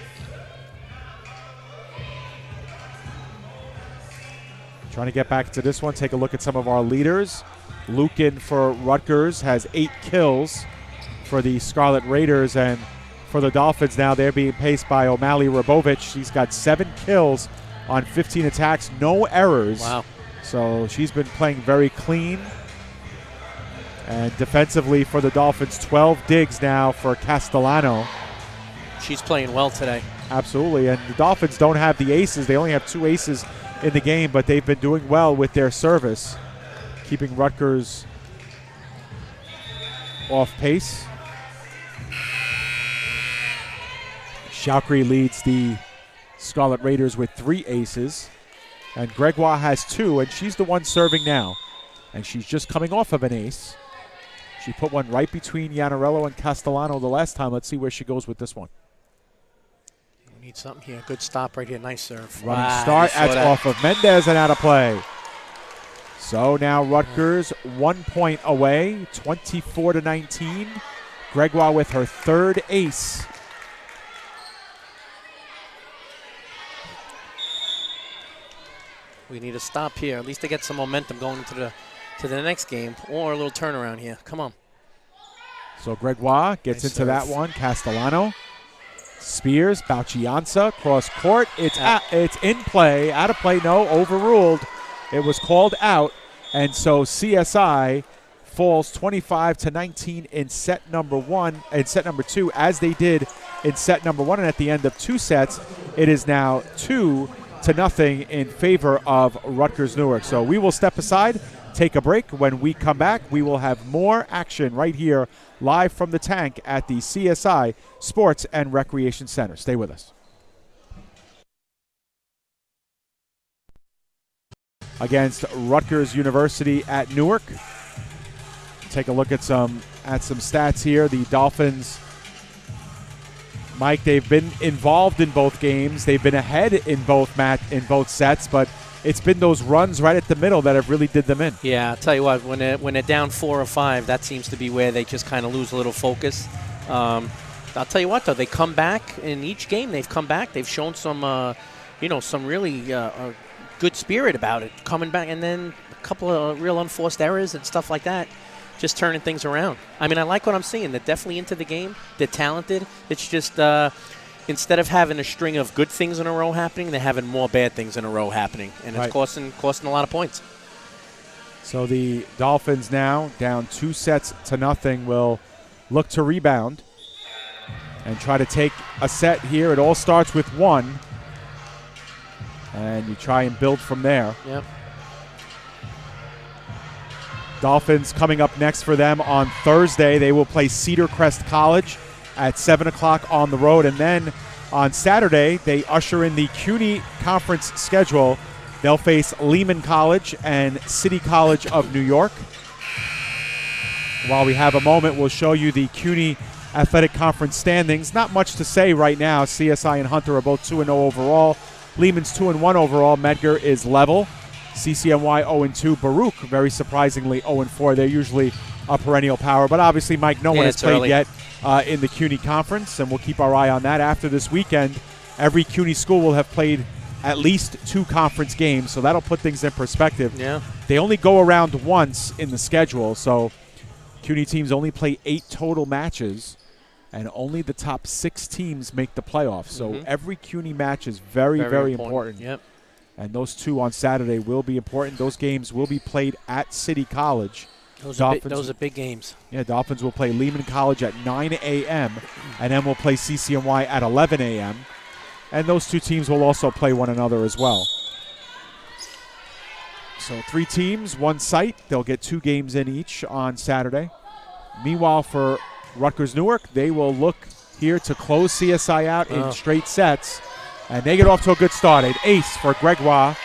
Trying to get back to this one. Take a look at some of our leaders. Lukin for Rutgers has 8 kills for the Scarlet Raiders, and for the Dolphins now they're being paced by O'Malley Rabovich. She's got 7 kills on 15 attacks, no errors. Wow. So she's been playing very clean. And defensively for the Dolphins, 12 digs now for Castellano. She's playing well today. Absolutely, and the Dolphins don't have the aces. They only have 2 aces in the game, but they've been doing well with their service, keeping Rutgers off pace. Shoukri leads the Scarlet Raiders with 3 aces, and Gregoire has 2, and she's the one serving now. And she's just coming off of an ace. She put one right between Iannarello and Castellano the last time. Let's see where she goes with this one. We need something here. Good stop right here. Nice serve. Running start. That's off of Mendez and out of play. So now Rutgers 1 point away, 24-19. Gregoire with her third ace. We need a stop here, at least to get some momentum going into the next game, or a little turnaround here. Come on. So Gregoire gets into that one. Castellano. Spears, Bauchianza, cross court. It's in play, out of play, no, overruled. It was called out, and so CSI falls 25-19 in set number 1 and set number 2, as they did in set number 1. And at the end of 2 sets, it is now 2-0 in favor of Rutgers-Newark. So we will step aside, take a break. When we come back, we will have more action right here live from the tank at the CSI Sports and Recreation Center. Stay with us. Against Rutgers University at Newark. Take a look at some stats here. The Dolphins, Mike, they've been involved in both games. They've been ahead in both sets, but it's been those runs right at the middle that have really did them in. Yeah, I'll tell you what, when they're down 4 or 5, that seems to be where they just kind of lose a little focus. I'll tell you what, though, they come back in each game. They've come back. They've shown some, some really good spirit about it, coming back, and then a couple of real unforced errors and stuff like that. Just turning things around. I mean, I like what I'm seeing. They're definitely into the game. They're talented. It's just instead of having a string of good things in a row happening, they're having more bad things in a row happening, and it's costing a lot of points. So the Dolphins now down 2-0 will look to rebound and try to take a set here. It all starts with 1, and you try and build from there. Yep. Dolphins coming up next for them on Thursday. They will play Cedar Crest College at 7 o'clock on the road. And then on Saturday, they usher in the CUNY conference schedule. They'll face Lehman College and City College of New York. While we have a moment, we'll show you the CUNY Athletic Conference standings. Not much to say right now. CSI and Hunter are both 2-0 overall. Lehman's 2-1 overall. Medgar is level. CCNY 0-2. Baruch, very surprisingly, 0-4. They're usually a perennial power. But obviously, Mike, no one has played yet in the CUNY Conference, and we'll keep our eye on that. After this weekend, every CUNY school will have played at least 2 conference games, so that'll put things in perspective. Yeah. They only go around once in the schedule, so CUNY teams only play 8 total matches, and only the top 6 teams make the playoffs. So every CUNY match is very, very important. Yep. And those 2 on Saturday will be important. Those games will be played at City College. Those are big games. Yeah, Dolphins will play Lehman College at 9 a.m., and then we'll play CCNY at 11 a.m., and those 2 teams will also play one another as well. So 3 teams, 1 site. They'll get 2 games in each on Saturday. Meanwhile, for Rutgers-Newark, they will look here to close CSI out in straight sets. And they get off to a good start. An ace for Gregoire.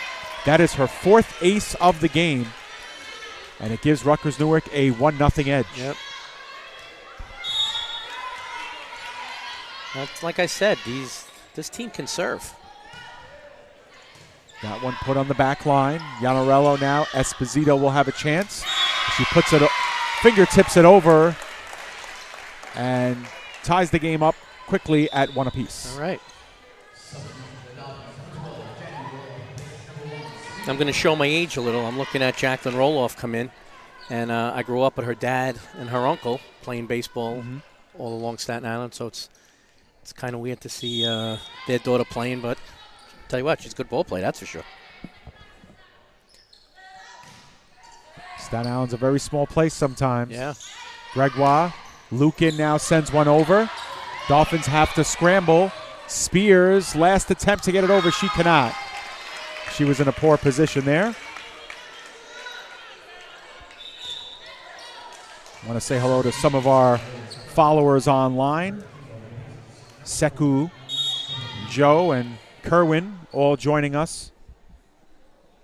That is her 4th ace of the game. And it gives Rutgers-Newark a 1-0 edge. Yep. That's like I said, this team can serve. That one put on the back line. Iannarello now. Esposito will have a chance. She puts it, fingertips it over, and ties the game up quickly at 1 apiece. All right. I'm going to show my age a little. I'm looking at Jacqueline Roloff come in, and I grew up with her dad and her uncle playing baseball all along Staten Island, so it's kind of weird to see their daughter playing, but I'll tell you what, she's a good ball player, that's for sure. Staten Island's a very small place sometimes. Yeah. Gregoire, Lukin now sends one over. Dolphins have to scramble. Spears, last attempt to get it over, she cannot. She was in a poor position there. I want to say hello to some of our followers online. Sekou, Joe, and Kerwin all joining us,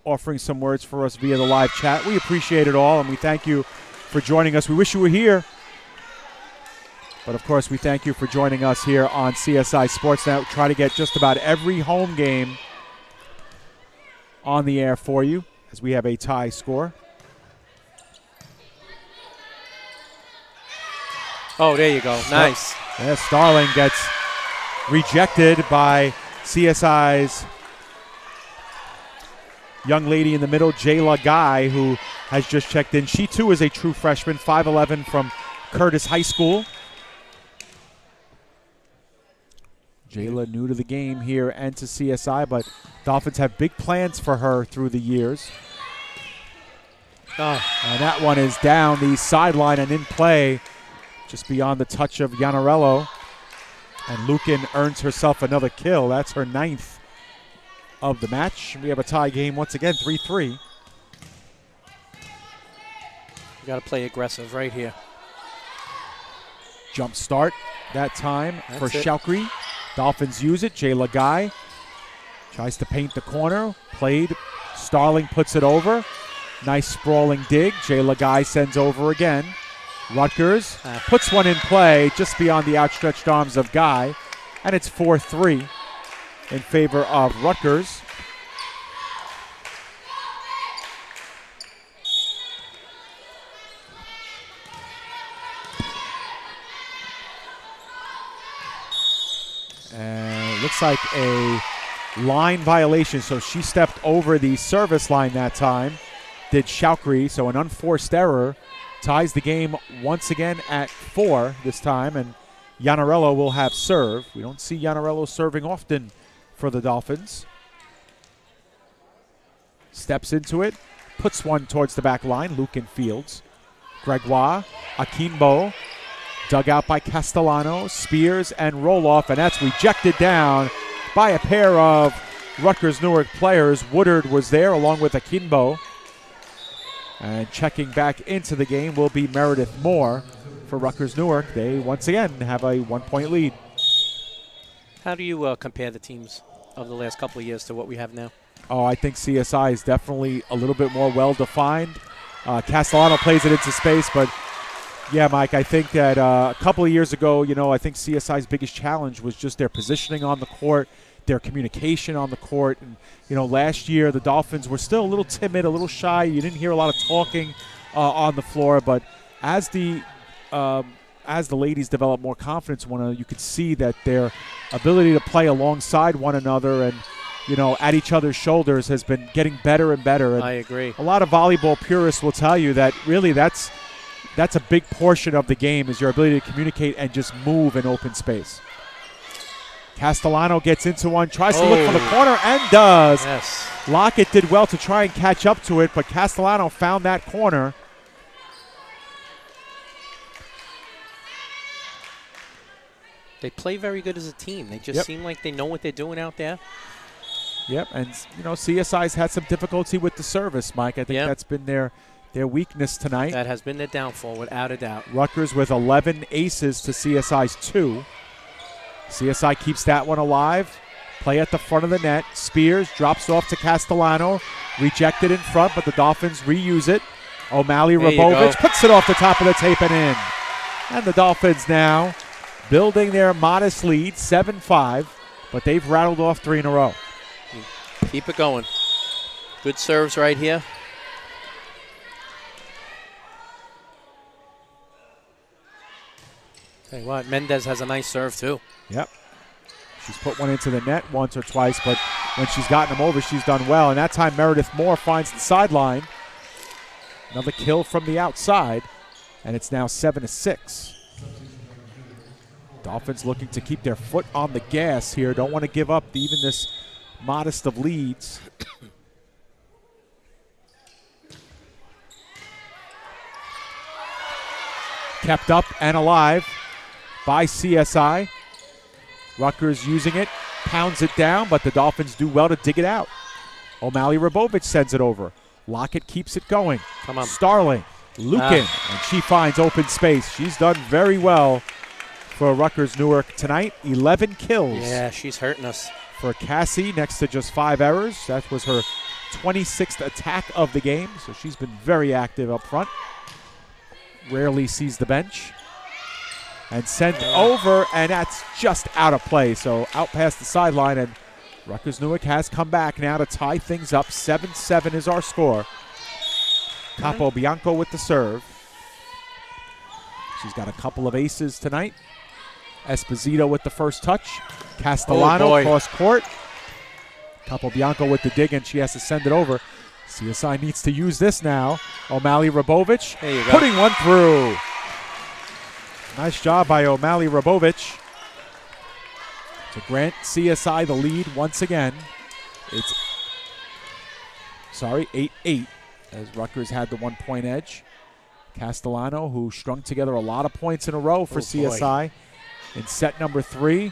offering some words for us via the live chat. We appreciate it all, and we thank you for joining us. We wish you were here. But, of course, we thank you for joining us here on CSI Sportsnet. Try to get just about every home game on the air for you as we have a tie score. Oh, there you go. Nice. Yeah, Starling gets rejected by CSI's young lady in the middle, Jayla Guy, who has just checked in. She, too, is a true freshman, 5'11", from Curtis High School. Jayla new to the game here and to CSI, but Dolphins have big plans for her through the years. Oh. And that one is down the sideline and in play just beyond the touch of Yanarello. And Lukin earns herself another kill. That's her 9th of the match. We have a tie game once again, 3-3. You got to play aggressive right here. Jump start that time for That's it. Shalkri. Dolphins use it. Jayla Guy tries to paint the corner. Played. Starling puts it over. Nice sprawling dig. Jayla Guy sends over again. Rutgers puts one in play just beyond the outstretched arms of Guy. And it's 4-3 in favor of Rutgers. And it looks like a line violation, so she stepped over the service line that time, did Shalkri, so an unforced error ties the game once again at 4 this time, and Yanarello will have serve. We don't see Yanarello serving often for the Dolphins. Steps into it, puts one towards the back line, Lucan Fields. Gregoire, Akimbo, dug out by Castellano, Spears, and roll-off, and that's rejected down by a pair of Rutgers-Newark players. Woodard was there along with Akimbo. And checking back into the game will be Meredith Moore for Rutgers-Newark. They, once again, have a 1-point lead. How do you compare the teams of the last couple of years to what we have now? Oh, I think CSI is definitely a little bit more well-defined. Castellano plays it into space, but yeah, Mike, I think that a couple of years ago, I think CSI's biggest challenge was just their positioning on the court, their communication on the court. And, last year the Dolphins were still a little timid, a little shy. You didn't hear a lot of talking on the floor, but as the ladies develop more confidence in one another, you could see that their ability to play alongside one another and, at each other's shoulders has been getting better and better. And I agree. A lot of volleyball purists will tell you that really that's a big portion of the game, is your ability to communicate and just move in open space. Castellano gets into one, tries to look for the corner, and does. Yes. Lockett did well to try and catch up to it, but Castellano found that corner. They play very good as a team. They just seem like they know what they're doing out there. Yep, and CSI's had some difficulty with the service, Mike. I think that's been their weakness tonight. That has been their downfall, without a doubt. Rutgers with 11 aces to CSI's 2. CSI keeps that one alive. Play at the front of the net. Spears drops off to Castellano. Rejected in front, but the Dolphins reuse it. O'Malley Rabovich puts it off the top of the tape and in. And the Dolphins now building their modest lead, 7-5, but they've rattled off 3 in a row. Keep it going. Good serves right here. Tell you what, Mendez has a nice serve too. Yep. She's put one into the net once or twice, but when she's gotten them over, she's done well. And that time, Meredith Moore finds the sideline. Another kill from the outside, and it's now 7-6. Dolphins looking to keep their foot on the gas here. Don't want to give up even this modest of leads. Kept up and alive by CSI. Rutgers using it, pounds it down, but the Dolphins do well to dig it out. O'Malley Rabovich sends it over. Lockett keeps it going. Come on. Starling, Lukin, and she finds open space. She's done very well for Rutgers-Newark tonight. 11 kills. Yeah, she's hurting us. For Cassie, next to just 5 errors. That was her 26th attack of the game, so she's been very active up front. rarely sees the bench. And sent over, and that's just out of play. So out past the sideline, and Rutgers-Newark has come back now to tie things up. 7-7 is our score. Capobianco with the serve. She's got a couple of aces tonight. Esposito with the first touch. Castellano cross court. Capobianco with the dig, and she has to send it over. CSI needs to use this now. O'Malley Rabovich putting one through. Nice job by O'Malley Rabovich to grant CSI the lead once again. It's 8-8 as Rutgers had the 1-point edge. Castellano, who strung together a lot of points in a row for CSI in set number 3,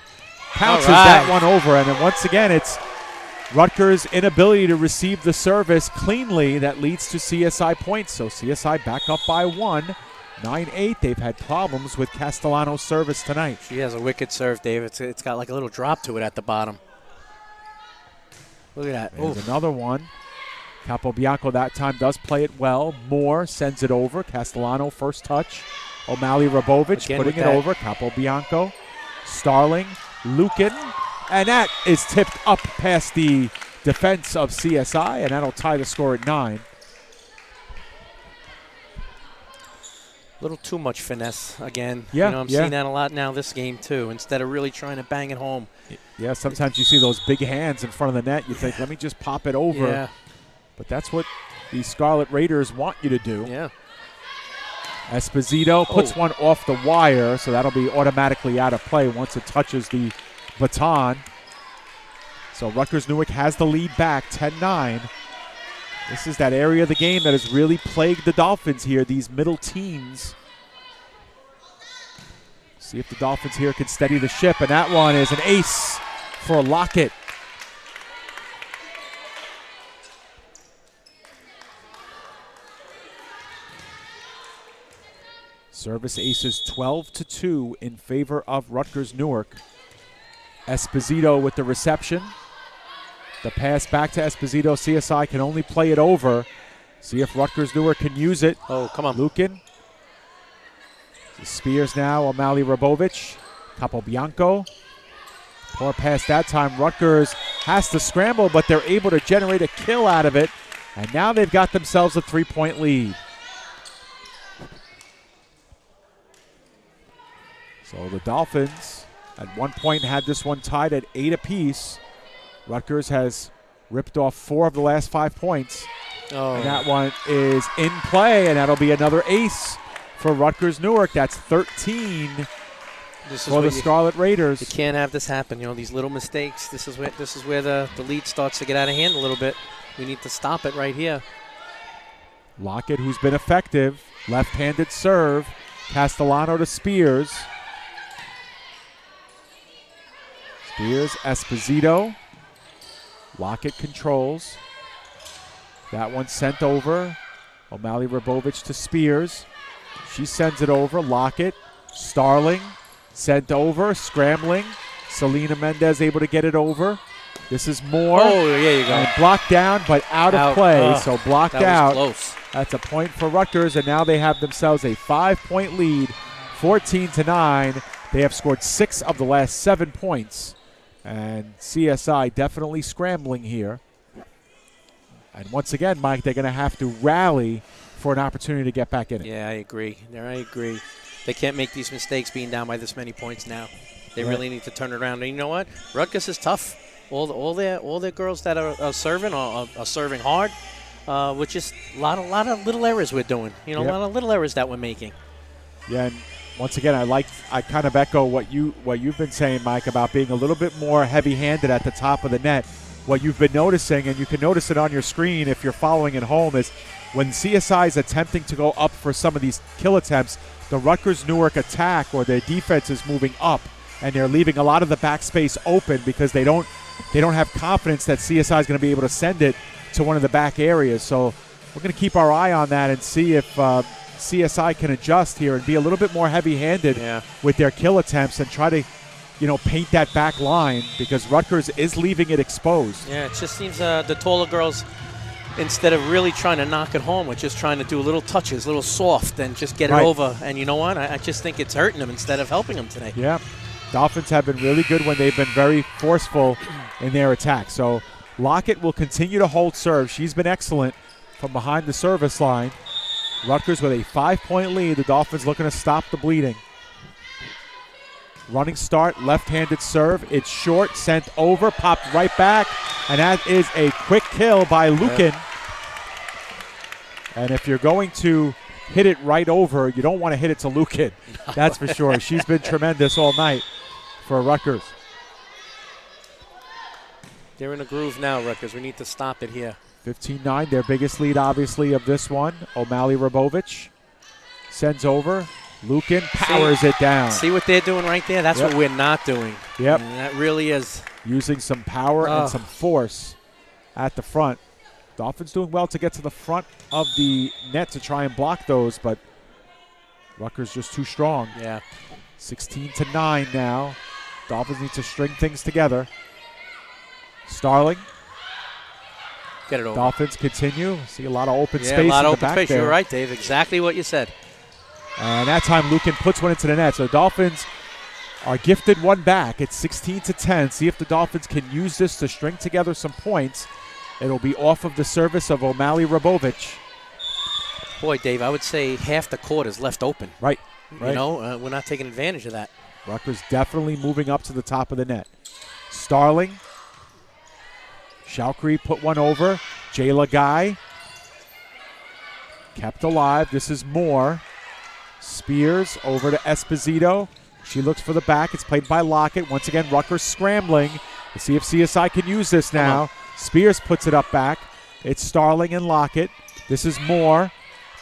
pounces that one over. And then once again, it's Rutgers' inability to receive the service cleanly that leads to CSI points. So CSI back up by 1. 9-8. They've had problems with Castellano's service tonight. She has a wicked serve, Dave. It's got like a little drop to it at the bottom. Look at that. There's another one. Capobianco that time does play it well. Moore sends it over. Castellano first touch. O'Malley Rabovich putting it over. Capobianco. Starling. Lukin. And that is tipped up past the defense of CSI, and that'll tie the score at 9. A little too much finesse again. Yeah, I'm seeing that a lot now this game too, instead of really trying to bang it home. Yeah, sometimes you see those big hands in front of the net. You think, let me just pop it over. Yeah. But that's what the Scarlet Raiders want you to do. Yeah. Esposito puts one off the wire, so that'll be automatically out of play once it touches the baton. So Rutgers-Newark has the lead back, 10-9. This is that area of the game that has really plagued the Dolphins here, these middle teams. See if the Dolphins here can steady the ship, and that one is an ace for Lockett. Service aces 12-2 in favor of Rutgers-Newark. Esposito with the reception. The pass back to Esposito. CSI can only play it over. See if Rutgers-Newark can use it. Oh, come on. Lukin. Spears now. O'Malley Rabovich. Capobianco. Poor pass that time. Rutgers has to scramble, but they're able to generate a kill out of it. And now they've got themselves a 3-point lead. So the Dolphins at one point had this one tied at 8 apiece. Rutgers has ripped off 4 of the last 5 points. And that one is in play, and that'll be another ace for Rutgers-Newark. That's 13 for the Scarlet Raiders. You can't have this happen. These little mistakes. This is where the lead starts to get out of hand a little bit. We need to stop it right here. Lockett, who's been effective. Left-handed serve. Castellano to Spears. Spears, Esposito. Lockett controls. That one sent over. O'Malley Rabovich to Spears. She sends it over. Lockett. Starling. Sent over. Scrambling. Selena Mendez able to get it over. This is Moore. Oh, there you go. And blocked down, but out of play. So blocked out. Close. That's a point for Rutgers, and now they have themselves a 5-point lead, 14-9. They have scored 6 of the last 7 points. And CSI definitely scrambling here. And once again, Mike, they're going to have to rally for an opportunity to get back in it. Yeah, I agree. They can't make these mistakes being down by this many points now. They really need to turn it around. And you know what? Rutgers is tough. All their girls that are serving are serving hard, with just a lot of little errors we're doing. A lot of little errors that we're making. Yeah, and once again, I kind of echo what you've been saying, Mike, about being a little bit more heavy-handed at the top of the net. What you've been noticing, and you can notice it on your screen if you're following at home, is when CSI is attempting to go up for some of these kill attempts, the Rutgers-Newark attack or their defense is moving up, and they're leaving a lot of the backspace open because they don't have confidence that CSI is going to be able to send it to one of the back areas. So we're going to keep our eye on that and see if CSI can adjust here and be a little bit more heavy-handed with their kill attempts and try to, paint that back line because Rutgers is leaving it exposed. Yeah, it just seems the taller girls instead of really trying to knock it home, we're just trying to do little touches, little soft, and just get it over. And you know what? I just think it's hurting them instead of helping them today. Yeah. Dolphins have been really good when they've been very forceful in their attack. So Lockett will continue to hold serve. She's been excellent from behind the service line. Rutgers with a 5-point lead. The Dolphins looking to stop the bleeding. Running start, left-handed serve. It's short, sent over, popped right back. And that is a quick kill by Lukin. And if you're going to hit it right over, you don't want to hit it to Lukin. That's for sure. She's been tremendous all night for Rutgers. They're in a groove now, Rutgers. We need to stop it here. 15-9, their biggest lead, obviously, of this one. O'Malley Rabovich sends over. Lukin powers it down. See what they're doing right there? That's what we're not doing. Yep. And that really is. Using some power and some force at the front. Dolphins doing well to get to the front of the net to try and block those, but Rutgers just too strong. Yeah. 16-9 now. Dolphins need to string things together. Starling. Get it over. Dolphins continue. See a lot of open space a lot in of the open back space. there. You're right, Dave. Exactly what you said. And that time Lukin puts one into the net. So the Dolphins are gifted one back. It's 16-10. See if the Dolphins can use this to string together some points. It'll be off of the service of O'Malley Rabovich. Boy, Dave, I would say half the court is left open. Right. You know, we're not taking advantage of that. Rutgers definitely moving up to the top of the net. Starling. Shalkry put one over. Jayla Guy. Kept alive. This is Moore. Spears over to Esposito. She looks for the back. It's played by Lockett. Once again, Rutgers scrambling. Let's see if CSI can use this now. Spears puts it up back. It's Starling and Lockett. This is Moore.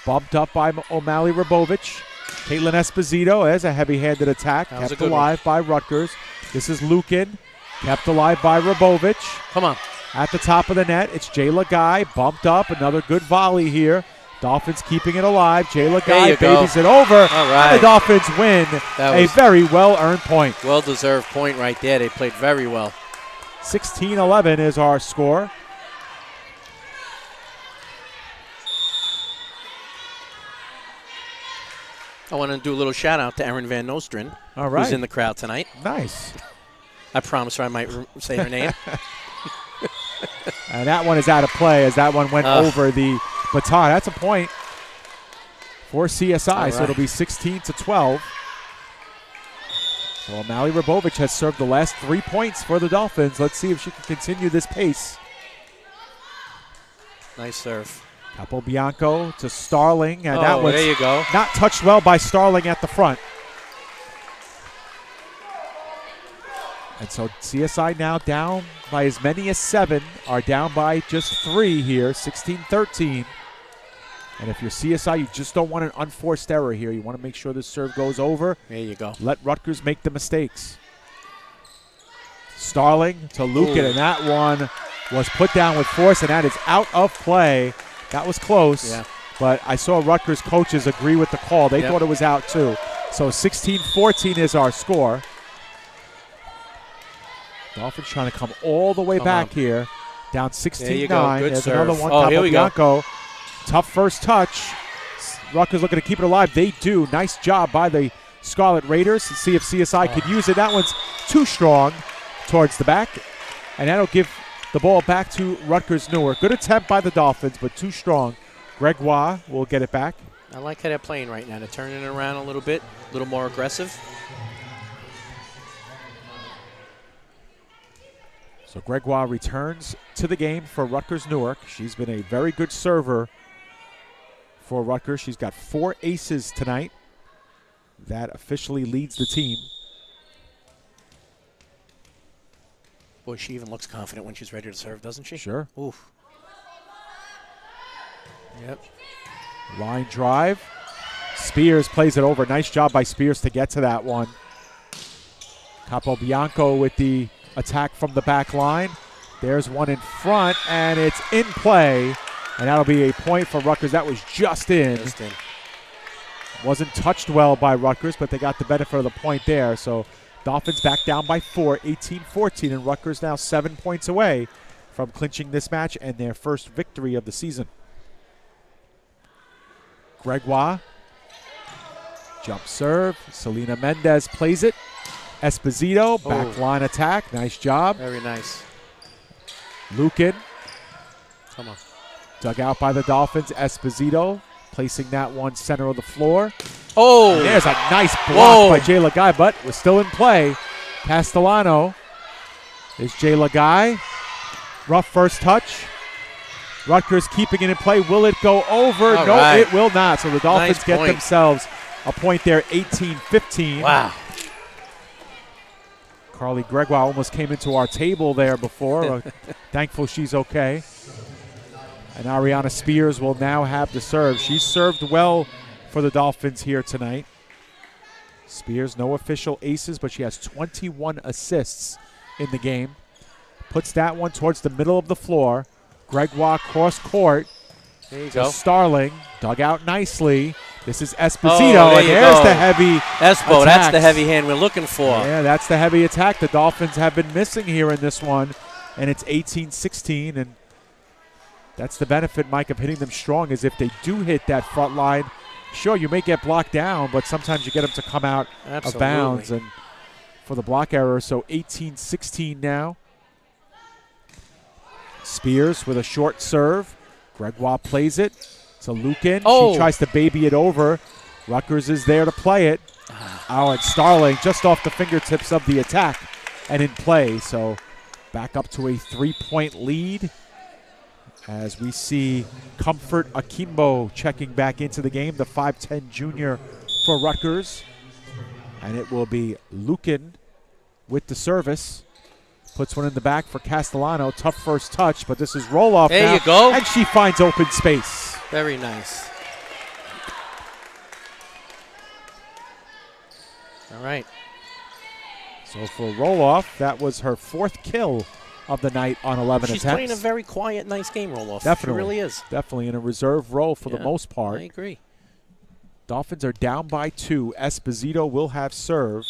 Bumped up by O'Malley Rabovich. Caitlyn Esposito. There's a heavy-handed attack. Kept alive by Rutgers. This is Lukin. Kept alive by Rabovich. Come on. At the top of the net, it's Jayla Guy. Bumped up. Another good volley here. Dolphins keeping it alive. Jayla Guy babies it over. All right. And the Dolphins win a very well-earned point. Well-deserved point right there. They played very well. 16-11 is our score. I want to do a little shout-out to Erin Van Nostren, who's in the crowd tonight. Nice. I promise her I might say her name. And that one is out of play as that one went over the baton. That's a point for CSI, so it'll be 16-12. So O'Malley Rabovich has served the last 3 points for the Dolphins. Let's see if she can continue this pace. Nice serve. Capobianco to Starling, and that was there you go. Not touched well by Starling at the front. And so CSI now down by as many as 7, are down by just 3 here, 16-13. And if you're CSI, you just don't want an unforced error here. You want to make sure this serve goes over. There you go. Let Rutgers make the mistakes. Starling to Lukin, and that one was put down with force, and that is out of play. That was close, but I saw Rutgers coaches agree with the call. They thought it was out too. So 16-14 is our score. Dolphins trying to come all the way back here. Down 16-9. There's another one. Here we go. Tough first touch. Rutgers looking to keep it alive. They do. Nice job by the Scarlet Raiders. Let's see if CSI could use it. That one's too strong towards the back. And that'll give the ball back to Rutgers-Newark. Good attempt by the Dolphins, but too strong. Gregoire will get it back. I like how they're playing right now. They're turning it around a little bit, a little more aggressive. So Gregoire returns to the game for Rutgers-Newark. She's been a very good server for Rutgers. She's got 4 aces tonight. That officially leads the team. Boy, she even looks confident when she's ready to serve, doesn't she? Sure. Oof. Yep. Line drive. Spears plays it over. Nice job by Spears to get to that one. Capobianco with the attack from the back line. There's one in front, and it's in play. And that'll be a point for Rutgers. That was just in. Just in. Wasn't touched well by Rutgers, but they got the benefit of the point there. So Dolphins back down by 4, 18-14, and Rutgers now 7 points away from clinching this match and their first victory of the season. Gregoire, jump serve. Selena Mendez plays it. Esposito, back line attack. Nice job. Very nice. Lukin. Come on. Dug out by the Dolphins. Esposito placing that one center of the floor. Oh! And there's a nice block by Jay Lagai, but was still in play. Castellano is Jay Lagai. Rough first touch. Rutgers keeping it in play. Will it go over? All no, right. it will not. So the Dolphins Nice get point. themselves a point there, 18-15. Wow. Carly Gregoire almost came into our table there before. Thankful she's okay. And Ariana Spears will now have the serve. She's served well for the Dolphins here tonight. Spears, no official aces, but she has 21 assists in the game. Puts that one towards the middle of the floor. Gregoire cross court. There you to go. Starling. Dug out nicely. This is Esposito, there and you there's go. the heavy Espo, that's the attacks. heavy hand we're looking for. Yeah, that's the heavy attack the Dolphins have been missing here in this one. And it's 18-16, and that's the benefit, Mike, of hitting them strong, is if they do hit that front line, sure, you may get blocked down, but sometimes you get them to come out of bounds and for the block error. So 18-16 now. Spears with a short serve. Gregoire plays it to Lukin. Oh. She tries to baby it over. Rutgers is there to play it. Oh, and Starling just off the fingertips of the attack and in play. So back up to a 3-point lead as we see Comfort Akimbo checking back into the game, the 5'10 junior for Rutgers. And it will be Lukin with the service. Puts one in the back for Castellano. Tough first touch, but this is roll-off There now. you go. And she finds open space. Very nice. All right. So for roll-off, that was her fourth kill of the night on 11 She's attempts. playing a very quiet, nice game, roll-off. Definitely. She really is. Definitely in a reserve role for the Yeah, most part. I agree. Dolphins are down by 2. Esposito will have serve.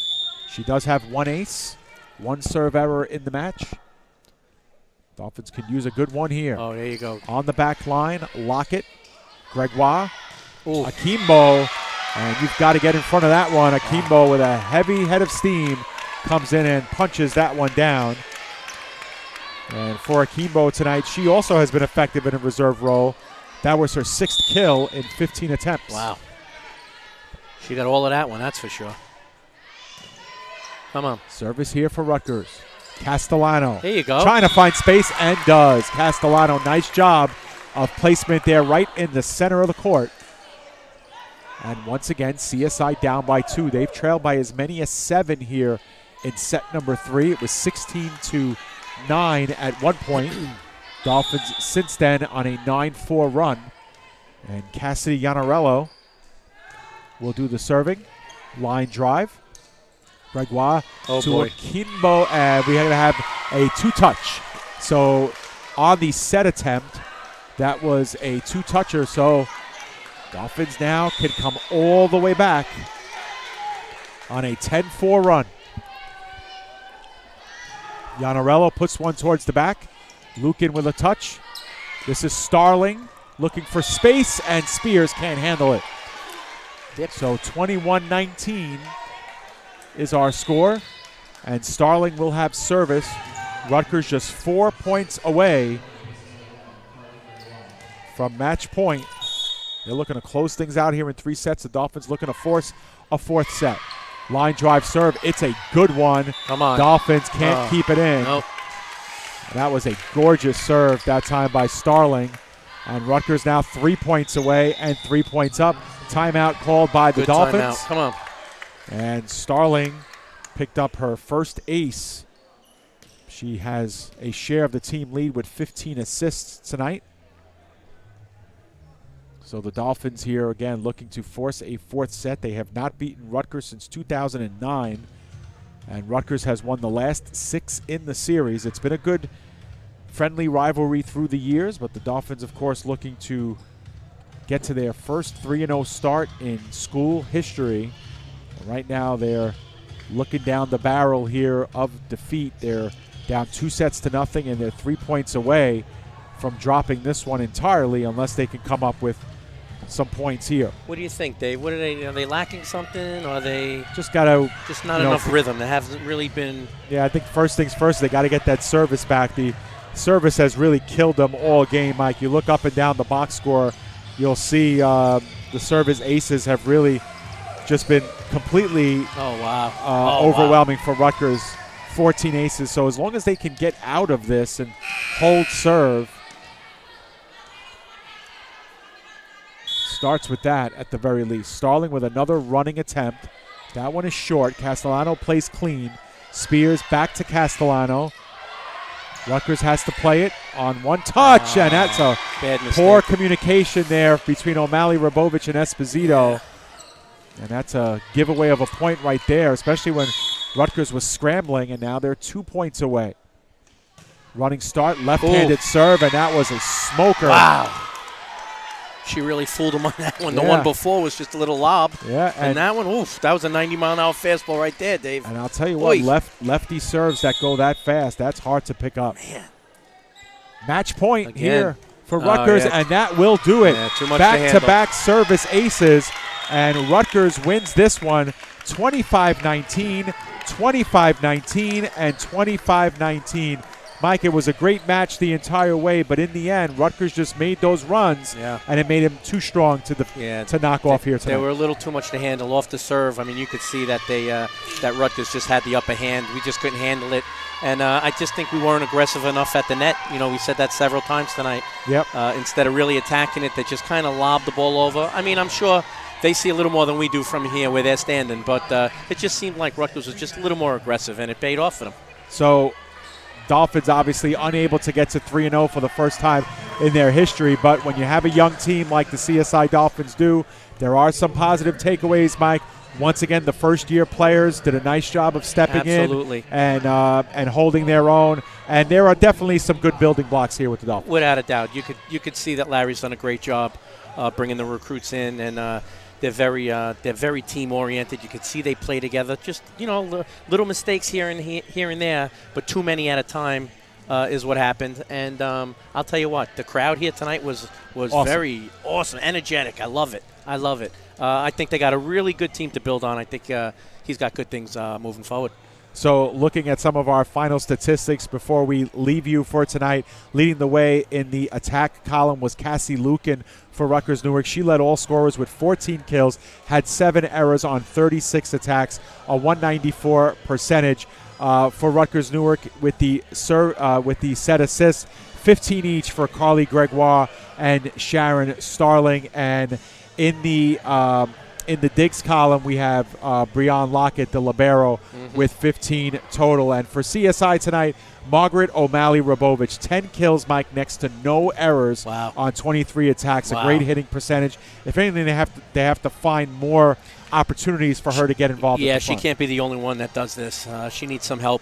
She does have one ace, one serve error in the match. Dolphins can use a good one here. Oh, there you go. On the back line, Lockett, Gregoire, Ooh. Akimbo, and you've got to get in front of that one. Akimbo with a heavy head of steam comes in and punches that one down. And for Akimbo tonight, she also has been effective in a reserve role. That was her 6th kill in 15 attempts. Wow. She got all of that one, that's for sure. Come on. Service here for Rutgers. Castellano. There you go. Trying to find space and does. Castellano, nice job of placement there right in the center of the court. And once again, CSI down by 2. They've trailed by as many as 7 here in set number 3. It was 16-9 at one point. Dolphins since then on a 9-4 run. And Cassidy Iannarello will do the serving. Line drive. Gregoire to Akimbo, and we're going to have a 2-touch. So on the set attempt, that was a 2-toucher. So Dolphins now can come all the way back on a 10-4 run. Iannarello puts one towards the back. Lukin with a touch. This is Starling looking for space, and Spears can't handle it. So 21-19 is our score, and Starling will have service. Rutgers just 4 points away from match point. They're looking to close things out here in 3 sets. The Dolphins looking to force a 4th set. Line drive serve. It's a good one. Come on. Dolphins can't keep it in. Nope. That was a gorgeous serve that time by Starling. And Rutgers now 3 points away and 3 points up. Timeout called by the Good Dolphins. timeout. Come on. And Starling picked up her first ace. She has a share of the team lead with 15 assists tonight. So the Dolphins here again looking to force a 4th set. They have not beaten Rutgers since 2009. And Rutgers has won the last 6 in the series. It's been a good friendly rivalry through the years, but the Dolphins, of course, looking to get to their first 3-0 start in school history. Right now they're looking down the barrel here of defeat. They're down 2-0, and they're 3 points away from dropping this one entirely unless they can come up with some points here. What do you think, Dave? What are they lacking something? Or are they just not enough rhythm? There hasn't really been. Yeah, I think first things first, they got to get that service back. The service has really killed them all game, Mike. You look up and down the box score, you'll see the service aces have really just been completely overwhelming for Rutgers. 14 aces. So as long as they can get out of this and hold serve, starts with that at the very least. Starling with another running attempt. That one is short. Castellano plays clean. Spears back to Castellano. Rutgers has to play it on one touch, and that's a poor communication there between O'Malley, Rabovich, and Esposito. Yeah. And that's a giveaway of a point right there, especially when Rutgers was scrambling, and now they're 2 points away. Running start, left-handed serve, and that was a smoker. Wow. She really fooled him on that one. The one before was just a little lob. Yeah. And that one, that was a 90-mile-an-hour fastball right there, Dave. And I'll tell you what, lefty serves that go that fast, that's hard to pick up. Man. Match point here for Rutgers, and that will do it. Yeah, too much back-to-back service aces, and Rutgers wins this one 25-19, 25-19, and 25-19. Mike, it was a great match the entire way, but in the end, Rutgers just made those runs, and it made him too strong to knock off here tonight. They were a little too much to handle off the serve. I mean, you could see that that Rutgers just had the upper hand. We just couldn't handle it, and I just think we weren't aggressive enough at the net. You know, we said that several times tonight. Yep. Instead of really attacking it, they just kind of lobbed the ball over. I mean, I'm sure they see a little more than we do from here where they're standing, but it just seemed like Rutgers was just a little more aggressive, and it paid off for them. So Dolphins obviously unable to get to 3-0 for the first time in their history, but when you have a young team like the CSI Dolphins do, there are some positive takeaways, Mike. Once again, the first-year players did a nice job of stepping in and holding their own, and there are definitely some good building blocks here with the Dolphins. Without a doubt. You could see that Larry's done a great job bringing the recruits in, and they're very team-oriented. You could see they play together. Just, little mistakes here and there, but too many at a time is what happened. And I'll tell you what, the crowd here tonight was awesome. Very awesome, energetic. I love it. I think they got a really good team to build on. I think he's got good things moving forward. So looking at some of our final statistics before we leave you for tonight, leading the way in the attack column was Cassie Lukin for Rutgers-Newark. She led all scorers with 14 kills, had 7 errors on 36 attacks, a 194 percentage for Rutgers-Newark with the set assists, 15 each for Carly Gregoire and Sharon Starling. And in the digs column, we have Breon Lockett, the libero, with 15 total. And for CSI tonight, Margaret O'Malley-Rabovich, 10 kills, Mike, next to no errors on 23 attacks, a great hitting percentage. If anything, they have to find more opportunities for her to get involved. Yeah, she can't be the only one that does this. She needs some help.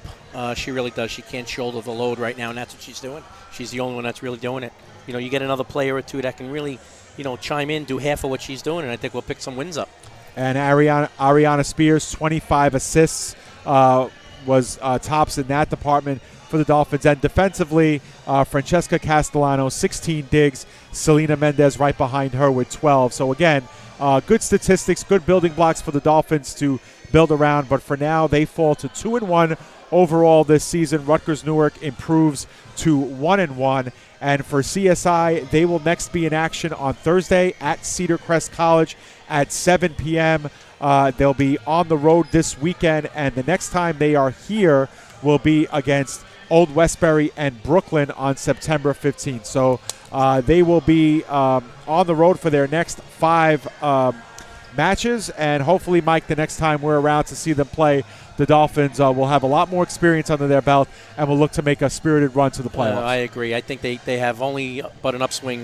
She really does. She can't shoulder the load right now, and that's what she's doing. She's the only one that's really doing it. You get another player or two that can really chime in, do half of what she's doing, and I think we'll pick some wins up. And Ariana Spears, 25 assists, was tops in that department for the Dolphins. And defensively, Francesca Castellano, 16 digs. Selena Mendez right behind her with 12. So, again, good statistics, good building blocks for the Dolphins to build around. But for now, they fall to 2-1 overall this season. Rutgers-Newark improves to 1-1. And for CSI, they will next be in action on Thursday at Cedar Crest College at 7 p.m. They'll be on the road this weekend, and the next time they are here will be against Old Westbury and Brooklyn on September 15th. So they will be on the road for their next 5 matches, and hopefully, Mike, the next time we're around to see them play, the Dolphins will have a lot more experience under their belt and will look to make a spirited run to the playoffs. I agree. I think they have only but an upswing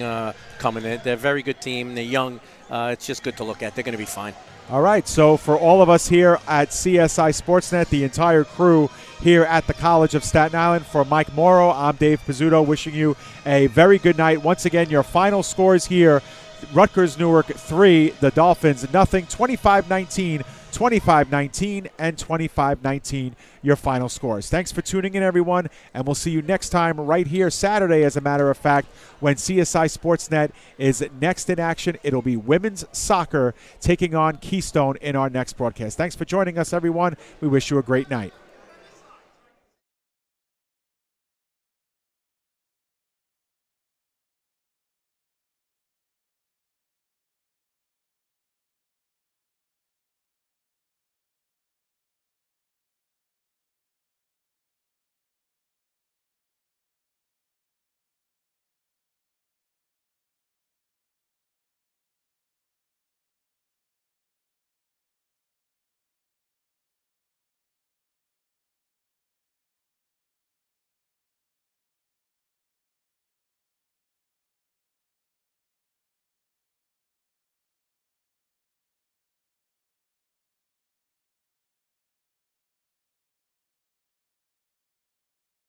coming. They're a very good team. They're young. It's just good to look at. They're going to be fine. All right, so for all of us here at CSI Sportsnet, the entire crew here at the College of Staten Island, for Mike Morrow, I'm Dave Pizzuto, wishing you a very good night. Once again, your final scores here, Rutgers-Newark 3, the Dolphins nothing, 25-19, 25-19 and 25-19 your final scores. Thanks for tuning in, everyone, and we'll see you next time right here Saturday, as a matter of fact, when CSI Sportsnet is next in action. It'll be women's soccer taking on Keystone in our next broadcast. Thanks for joining us, everyone. We wish you a great night.